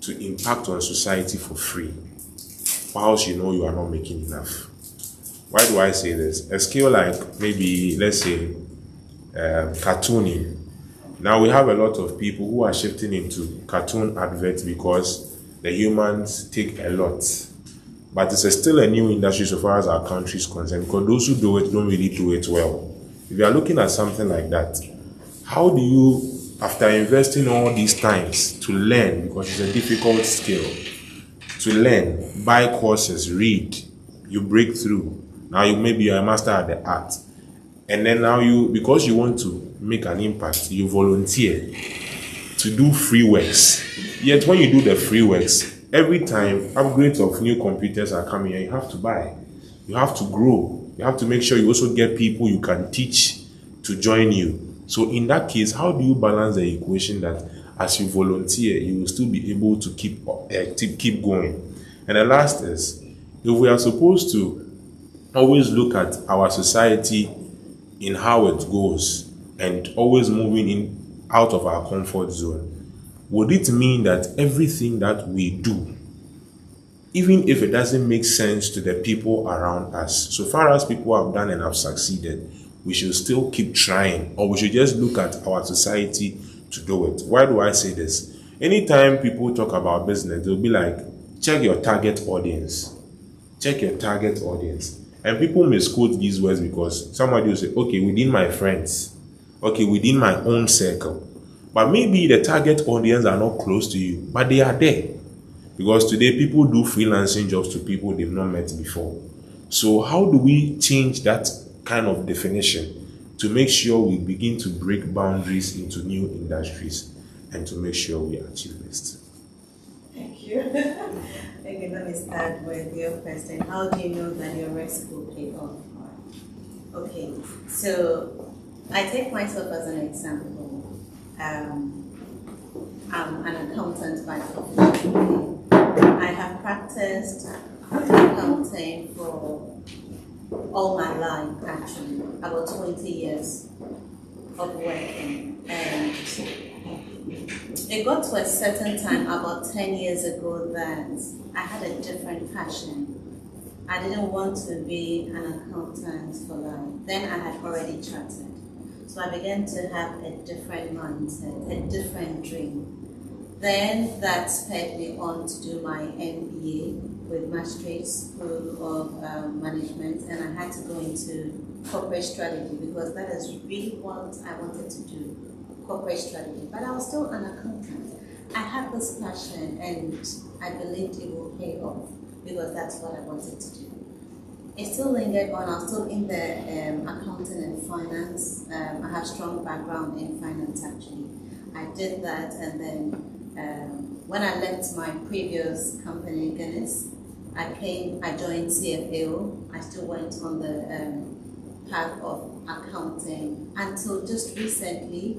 to impact on society for free, whilst you know you are not making enough? Why do I say this? A skill like maybe, let's say, cartooning. Now we have a lot of people who are shifting into cartoon adverts because the humans take a lot. But it's still a new industry so far as our country is concerned, because those who do it don't really do it well. If you are looking at something like that, how do you, after investing all these times to learn, because it's a difficult skill, to learn, buy courses, read, you break through. Now maybe you're a master at the art. And then now because you want to make an impact, you volunteer to do free works. Yet when you do the free works, every time upgrades of new computers are coming and you have to buy. You have to grow. You have to make sure you also get people you can teach to join you. So in that case, how do you balance the equation that as you volunteer, you will still be able to keep going? And the last is, if we are supposed to always look at our society in how it goes and always moving out of our comfort zone, would it mean that everything that we do, even if it doesn't make sense to the people around us, so far as people have done and have succeeded, we should still keep trying, or we should just look at our society to do it? Why do I say this? Anytime people talk about business, they'll be like, check your target audience. Check your target audience. And people misquote these words because somebody will say, okay, within my friends, okay, within my own circle. But maybe the target audience are not close to you, but they are there. Because today people do freelancing jobs to people they've not met before. So how do we change that kind of definition to make sure we begin to break boundaries into new industries and to make sure we achieve this? Thank you. Okay, let me start with your question. How do you know that your risk will pay off? Okay, so I take myself as an example. I'm an accountant by profession. I have practiced accounting for all my life, actually, about 20 years of working. And it got to a certain time, about 10 years ago, that I had a different passion. I didn't want to be an accountant for life. Then I had already chartered. So I began to have a different mindset, a different dream. Then that spurred me on to do my MBA with Maastricht School of Management, and I had to go into corporate strategy because that is really what I wanted to do, corporate strategy. But I was still an accountant. I had this passion and I believed it will pay off because that's what I wanted to do. It still lingered on. I was still in the accounting and finance. I have strong background in finance actually. I did that, and then when I left my previous company, Guinness, I joined CFAO. I still went on the path of accounting until just recently,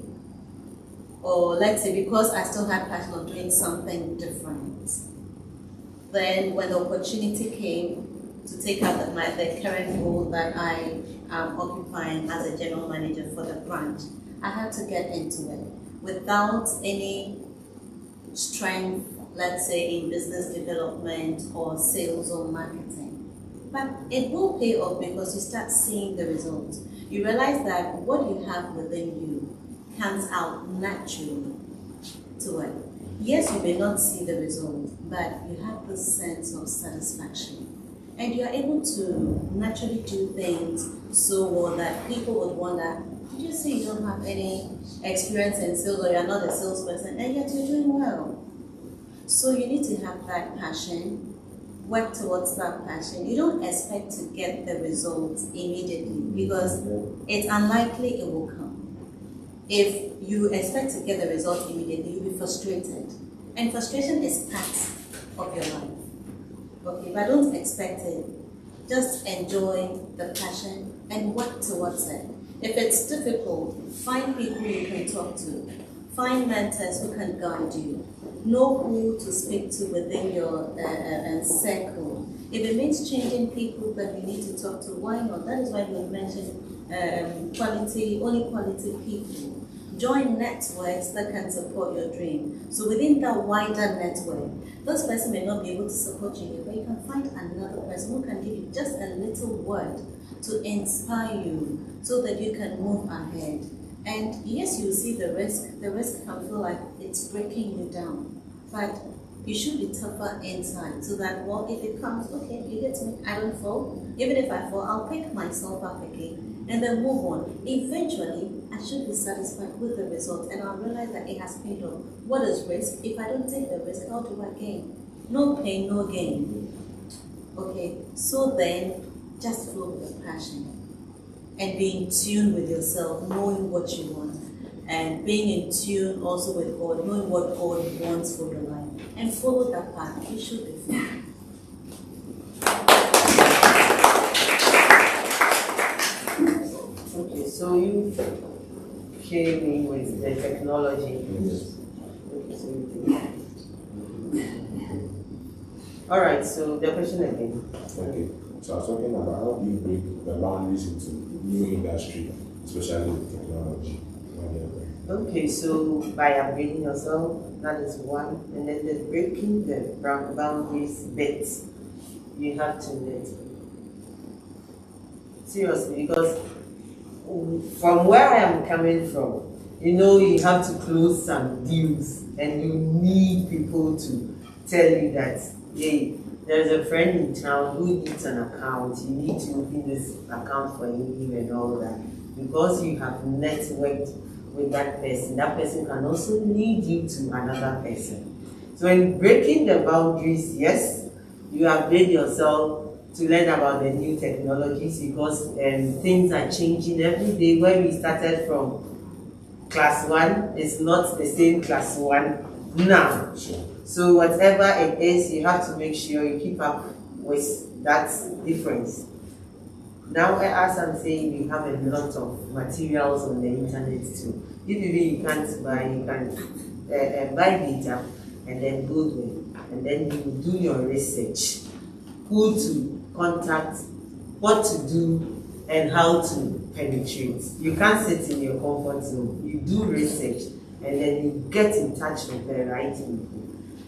or let's say because I still had passion of doing something different. Then when the opportunity came to take up the current role that I am occupying as a general manager for the branch, I had to get into it without any strength, let's say in business development or sales or marketing. But it will pay off because you start seeing the results. You realize that what you have within you comes out naturally to it. Yes, you may not see the result, but you have this sense of satisfaction. And you are able to naturally do things so well that people would wonder, did you say you don't have any experience in sales or you're not a salesperson, and yet you're doing well? So you need to have that passion, work towards that passion. You don't expect to get the results immediately because it's unlikely it will come. If you expect to get the result immediately, you'll be frustrated. And frustration is part of your life. Okay, but don't expect it. Just enjoy the passion and work towards it. If it's difficult, find people you can talk to. Find mentors who can guide you. Know who to speak to within your circle. If it means changing people that you need to talk to, why not? That is why we mentioned only quality people. Join networks that can support your dream. So within that wider network, this person may not be able to support you, but you can find another person who can give you just a little word to inspire you so that you can move ahead. And yes, you see the risk. The risk can feel like it's breaking you down, but you should be tougher inside so that, well, if it comes, okay, you get me, I don't fall. Even if I fall, I'll pick myself up again and then move on. Eventually, I should be satisfied with the result and I'll realize that it has paid off. What is risk? If I don't take the risk, how do I gain? No pain, no gain. Okay, so then just flow with the passion and be in tune with yourself, knowing what you want, and being in tune also with God, knowing what God wants for your life, and follow that path. You should be fine. Okay, so you came in with the technology. All right, so the question again. Okay, so I was talking about how do you break the boundaries into new industry, especially with technology. Okay, so by upgrading yourself, that is one, and then the breaking the boundaries bit, you have to let seriously, because from where I am coming from, you have to close some deals, and you need people to tell you that, hey, there's a friend in town who needs an account. You need to open this account for him and all that, because you have networked with that person can also lead you to another person. So in breaking the boundaries, yes, you have made yourself to learn about the new technologies, because things are changing every day. Where we started from class 1, it's not the same class 1 now. So whatever it is, you have to make sure you keep up with that difference. Now, as I'm saying, we have a lot of materials on the internet too. If you can't buy, you can buy data and then go to it. And then you do your research. Who to contact, what to do, and how to penetrate. You can't sit in your comfort zone. You do research and then you get in touch with the right people.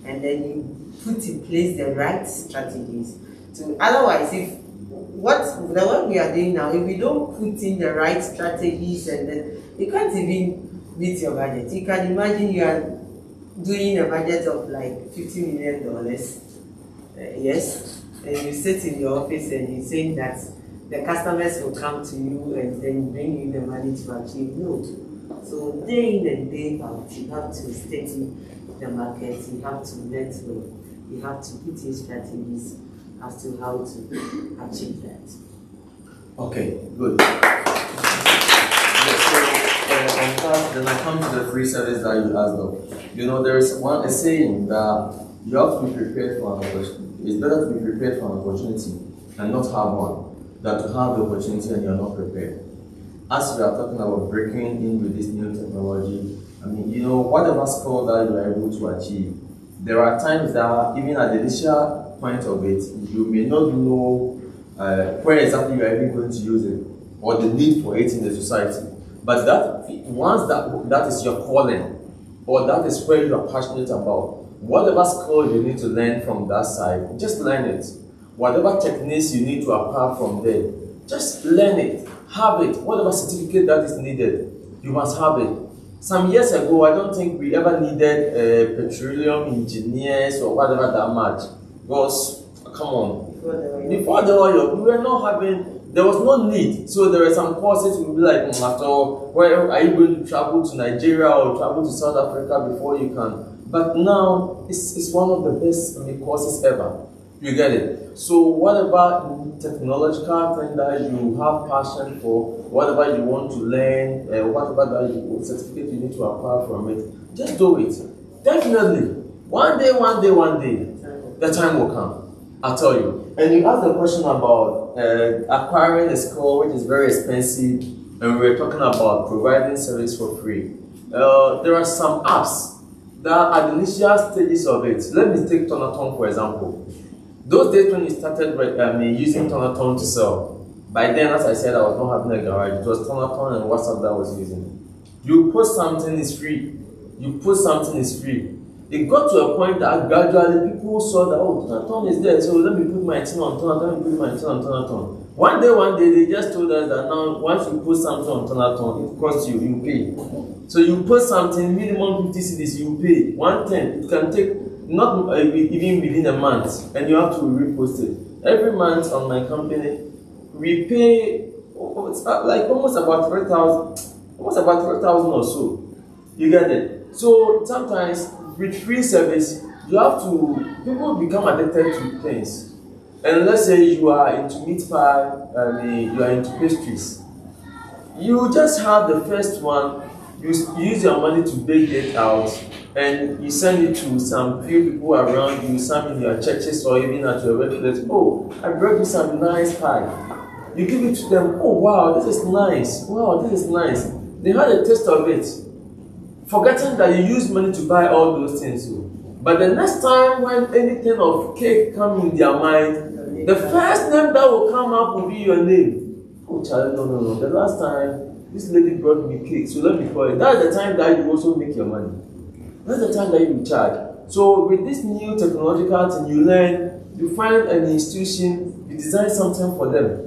And then you put in place the right strategies. So otherwise, if the work we are doing now, if we don't put in the right strategies, and then you can't even meet your budget. You can imagine you are doing a budget of like $50 million, yes, and you sit in your office and you're saying that the customers will come to you and then bring you the money to achieve. No. So day in and day out, you have to study the market, you have to network, you have to put in strategies as to how to achieve that. Okay, good. Then I come to the free service that you asked of. There is a saying that you have to be prepared for an opportunity. It's better to be prepared for an opportunity and not have one than to have the opportunity and you're not prepared. As we are talking about breaking in with this new technology, whatever score that you are able to achieve, there are times that even at the initial point of it, you may not know where exactly you are even going to use it or the need for it in the society. But once that is your calling, or that is where you are passionate about, whatever skill you need to learn from that side, just learn it. Whatever techniques you need to apply from there, just learn it, have it. Whatever certificate that is needed, you must have it. Some years ago, I don't think we ever needed petroleum engineers or whatever that much. Because, come on, before the oil, we were not having, there was no need. So there were some courses we would be like, after all, where are you going to travel to Nigeria or travel to South Africa before you can? But now, it's one of the best courses ever. You get it? So whatever technological thing that you have passion for, whatever you want to learn, whatever that certificate you need to apply from it, just do it. Definitely. One day, the time will come. I'll tell you. And you asked the question about acquiring a skill which is very expensive, and we're talking about providing service for free. There are some apps that at the initial stages of it. Let me take Tonaton for example. Those days when you started using Tonaton to sell, by then, as I said, I was not having a garage. It was Tonaton and WhatsApp that I was using. You post something is free. You post something is free. It got to a point that gradually people saw that, oh, Tonaton is there, so let me put my thing on Tonaton, let me put my thing on Tonaton. One day, they just told us that now, once you post something on Tonaton, it costs you, you pay. So you post something, minimum 50 cedis, you pay. 110, it can take not even within a month, and you have to repost it. Every month on my company, we pay like almost about 3,000 or so. You get it? So sometimes with free service, you have to, people become addicted to things. And let's say you are into meat pie, you are into pastries. You just have the first one, you use your money to bake it out, and you send it to some few people around you, some in your churches or even at your workplace. Oh, I brought you some nice pie. You give it to them. Oh, wow, this is nice. Wow, this is nice. They had a taste of it, forgetting that you use money to buy all those things. But the next time when anything of cake comes in their mind, the first name that will come up will be your name. Oh, child, no. The last time, this lady brought me cake, so let me call it. That's the time that you also make your money. That's the time that you charge. So with this new technological thing, you learn, you find an institution, you design something for them.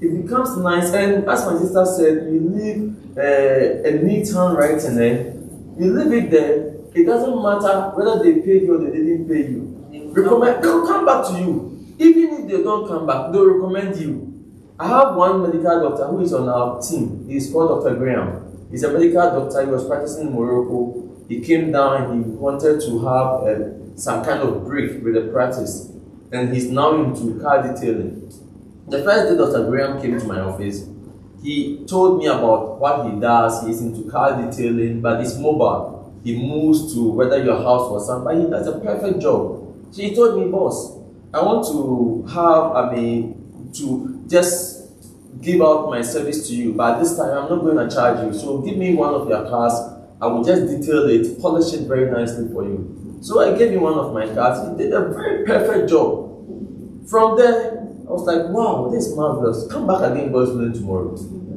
It becomes nice, and as my sister said, you leave a neat handwriting there. You leave it there. It doesn't matter whether they paid you or they didn't pay you. They'll come back to you. Even if they don't come back, they'll recommend you. I have one medical doctor who is on our team. He's called Dr. Graham. He's a medical doctor. He was practicing in Morocco. He came down and he wanted to have some kind of break with the practice. And he's now into car detailing. The first day Dr. Graham came to my office, he told me about what he does. He's into car detailing, but he's mobile. He moves to whether your house or something. He does a perfect job. So he told me, boss, I want to have, to just give out my service to you, but this time I'm not going to charge you. So give me one of your cars. I will just detail it, polish it very nicely for you. So I gave him one of my cars. He did a very perfect job. From there, I was like, wow, this is marvelous. Come back again, boys, tomorrow.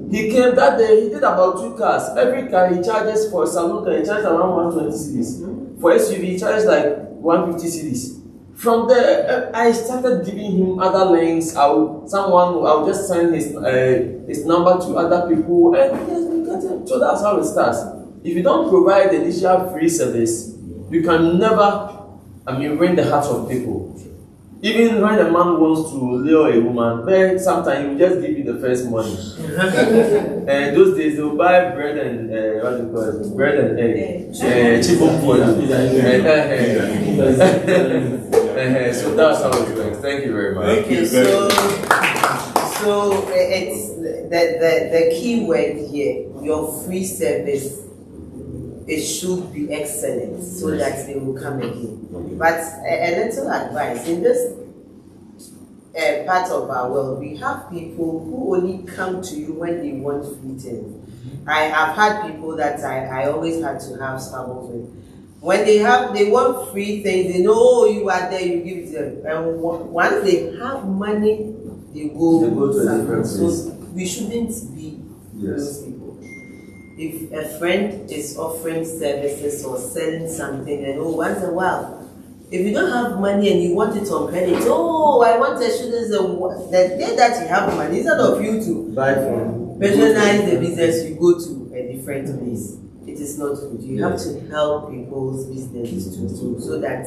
He came that day, he did about 2 cars. Every car he charges for a saloon car, he charges around 120 cedis. For SUV, he charges like 150 cedis. From there, I started giving him other links. I'll just send his number to other people, and so that's how it starts. If you don't provide the initial free service, you can never, win the hearts of people. Even when a man wants to lure a woman, sometimes he will just give you the first money. And those days they will buy bread and bread and egg, so that's how it works. Thank you very much. Okay, so it's the key word here. Your free service, it should be excellent so that they will come again. But a little advice in this part of our world, we have people who only come to you when they want free things. I have had people that I always had to have trouble with. When they want free things, they know, oh, you are there, you give it to them. And once they have money, they go to a different place. So we shouldn't be those people. If a friend is offering services or selling something, and once in a while, if you don't have money and you want it on credit, I want a student. The day that you have money, instead of you to patronize the business, you go to a different place. It is not good. You have to help people's business too, so that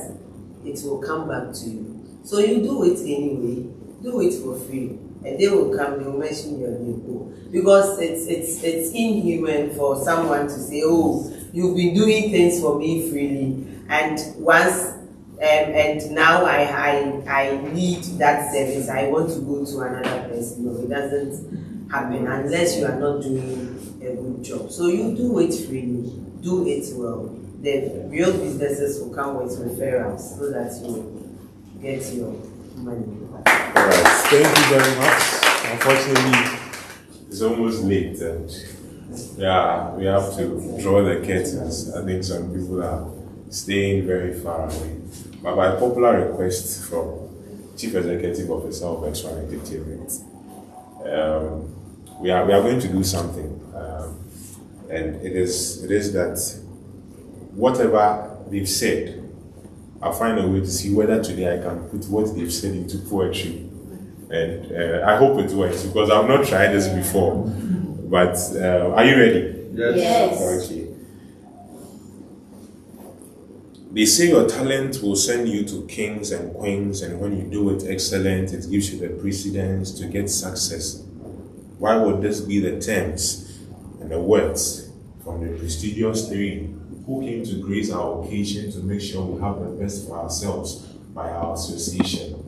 it will come back to you. So you do it anyway. Do it for free, and they will come. They will mention your name, because it's inhuman for someone to say, "Oh, you've been doing things for me freely, and once." And now I need that service. I want to go to another place. No, it doesn't happen unless you are not doing a good job. So you do it freely, do it well. The real businesses will come with referrals so that you get your money. Alright, thank you very much. Unfortunately, it's almost late, and we have to draw the curtains. I think some people are staying very far away. But by popular request from Chief Executive Officer of Atuahene Entertainment, we are going to do something, and it is that whatever they've said, I'll find a way to see whether today I can put what they've said into poetry, and I hope it works, because I've not tried this before. But are you ready? Yes. Okay. They say your talent will send you to kings and queens, and when you do it excellent, it gives you the precedence to get success. Why would this be the terms and the words from the prestigious three who came to grace our occasion to make sure we have the best for ourselves by our association?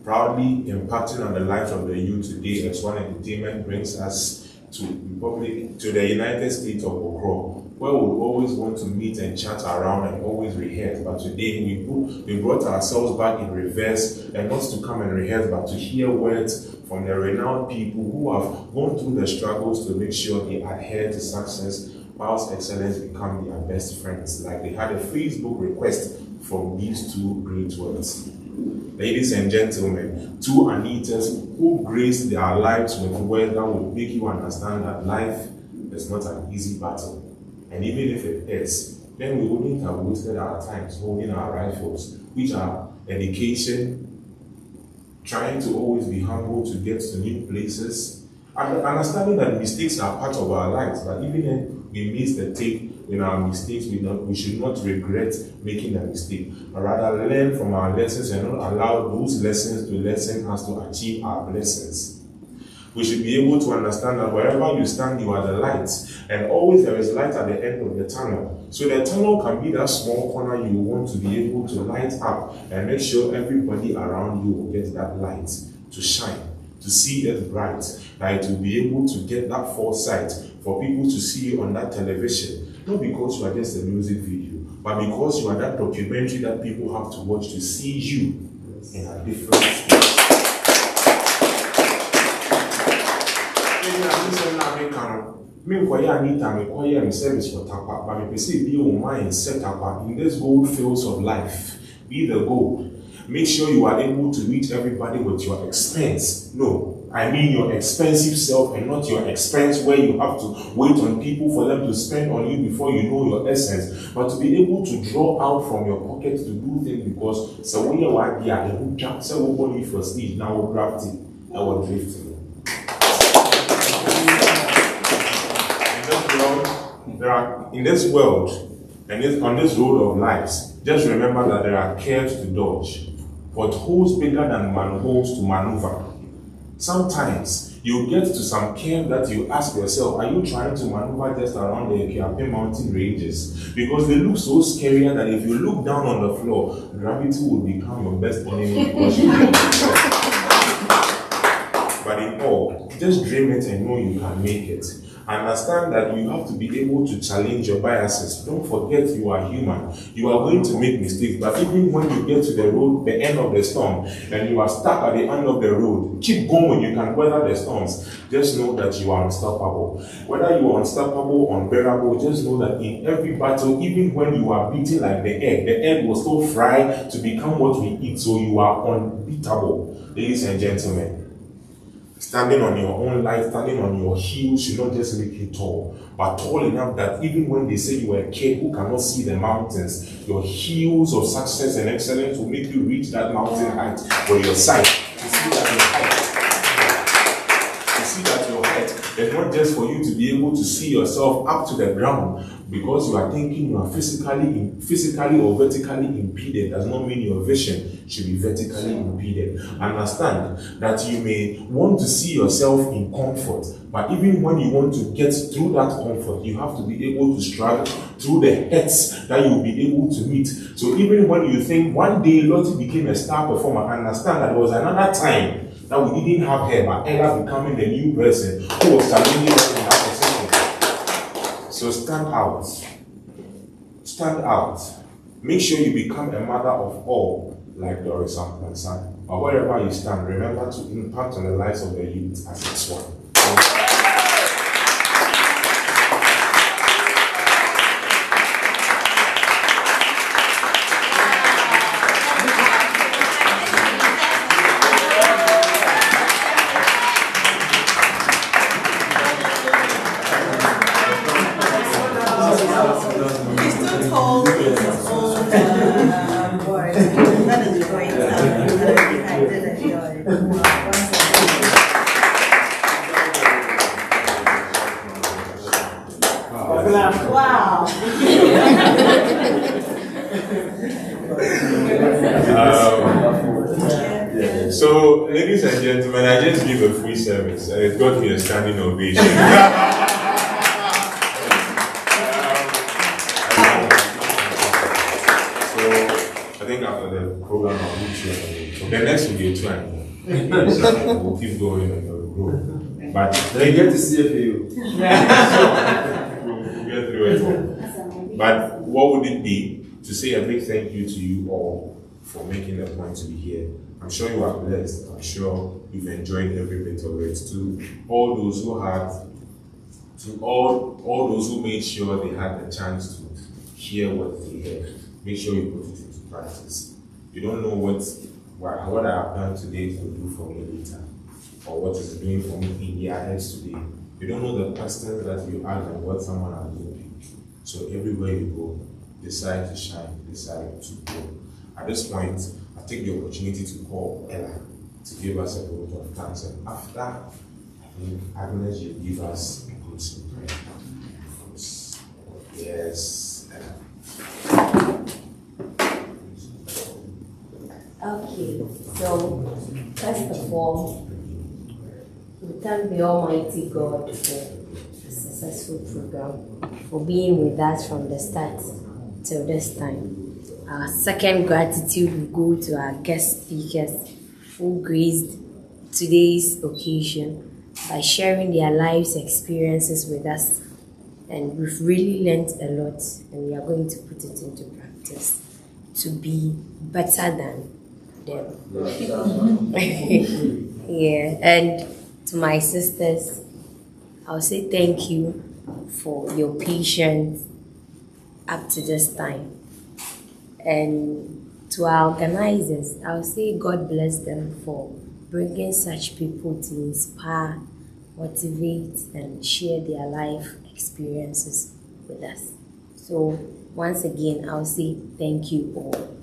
Proudly impacting on the lives of the youth today, Atuahene Entertainment brings us to the United States of Okro, where we always want to meet and chat around and always rehearse. But today we brought ourselves back in reverse, and not to come and rehearse, but to hear words from the renowned people who have gone through the struggles to make sure they adhere to success, whilst excellence become their best friends. Like they had a Facebook request from these two great words. Ladies and gentlemen, two Anitas who graced their lives with words that will make you understand that life is not an easy battle. And even if it is, then we wouldn't have wasted our times holding our rifles, which are education, trying to always be humble to get to new places, and understanding that mistakes are part of our lives. But even if we miss the take in our mistakes, we should not regret making a mistake, but rather learn from our lessons and not allow those lessons to lessen us to achieve our blessings. We should be able to understand that wherever you stand, you are the light, and always there is light at the end of the tunnel. So the tunnel can be that small corner you want to be able to light up and make sure everybody around you will get that light to shine, to see it bright, that it will be able to get that foresight for people to see you on that television, not because you are just a music video, but because you are that documentary that people have to watch to see you in a different space. Service for Tapa, but if you be your mind set up in this gold fields of life, be the gold. Make sure you are able to reach everybody with your expense. No, I mean your expensive self, and not your expense where you have to wait on people for them to spend on you before you know your essence, but to be able to draw out from your pocket to do things, because so we are here, the who jump, so we want you for stage, now we're drafting, now we're drifting. In this world, and on this road of lives, just remember that there are cares to dodge, potholes bigger than manholes to maneuver. Sometimes you get to some camp that you ask yourself, are you trying to maneuver just around the Atuahene mountain ranges? Because they look so scary that if you look down on the floor, gravity will become your best enemy because you can't. But in all, just dream it and know you can make it. Understand that you have to be able to challenge your biases. Don't forget you are human. You are going to make mistakes, but even when you get to the road, the end of the storm, and you are stuck at the end of the road, keep going. You can weather the storms. Just know that you are unstoppable. Whether you are unstoppable or unbearable, just know that in every battle, even when you are beaten like the egg will still fry to become what we eat, so you are unbeatable. Ladies and gentlemen, standing on your own life, standing on your heels should not just make you tall, but tall enough that even when they say you are a kid who cannot see the mountains, your heels of success and excellence will make you reach that mountain height for your sight. To see that your height is not just for you to be able to see yourself up to the ground, because you are thinking you are physically or vertically impeded does not mean your vision should be vertically impeded. Understand that you may want to see yourself in comfort, but even when you want to get through that comfort, you have to be able to struggle through the hurts that you'll be able to meet. So even when you think one day Lottie became a star performer, understand that there was another time that we didn't have her, but Ella becoming the new person who was challenging us in that position. So stand out. Stand out. Make sure you become a mother of all, like Doris Ampansan. But wherever you stand, remember to impact on the lives of the youth as it's one. Wow. So, ladies and gentlemen, I just give a free service and it got me a standing ovation. So, I think after the program, I'll meet you. So, the next will be a try. We'll keep going and we'll grow. But they get to see a few. We'll get through it. But what would it be to say a big thank you to you all for making the point to be here? I'm sure you are blessed. I'm sure you've enjoyed every bit of it. To all those who had, to all those who made sure they had the chance to hear what they heard, make sure you put it into practice. You don't know what I have done today will do for me later, or what is doing for me in their heads today. You don't know the questions that you ask and what someone has doing. So everywhere you go, decide to shine, decide to grow. At this point, I take the opportunity to call Ella to give us a vote of thanks. And after, I think Agnes will give us a closing prayer. Yes, Ella. Okay, so first of all, we thank the Almighty God for a successful program, for being with us from the start till this time. Our second gratitude will go to our guest speakers who graced today's occasion by sharing their lives experiences with us. And we've really learned a lot, and we are going to put it into practice to be better than them. Yeah, and to my sisters, I'll say thank you for your patience up to this time. And to our organizers, I'll say God bless them for bringing such people to inspire, motivate, and share their life experiences with us. So once again, I'll say thank you all.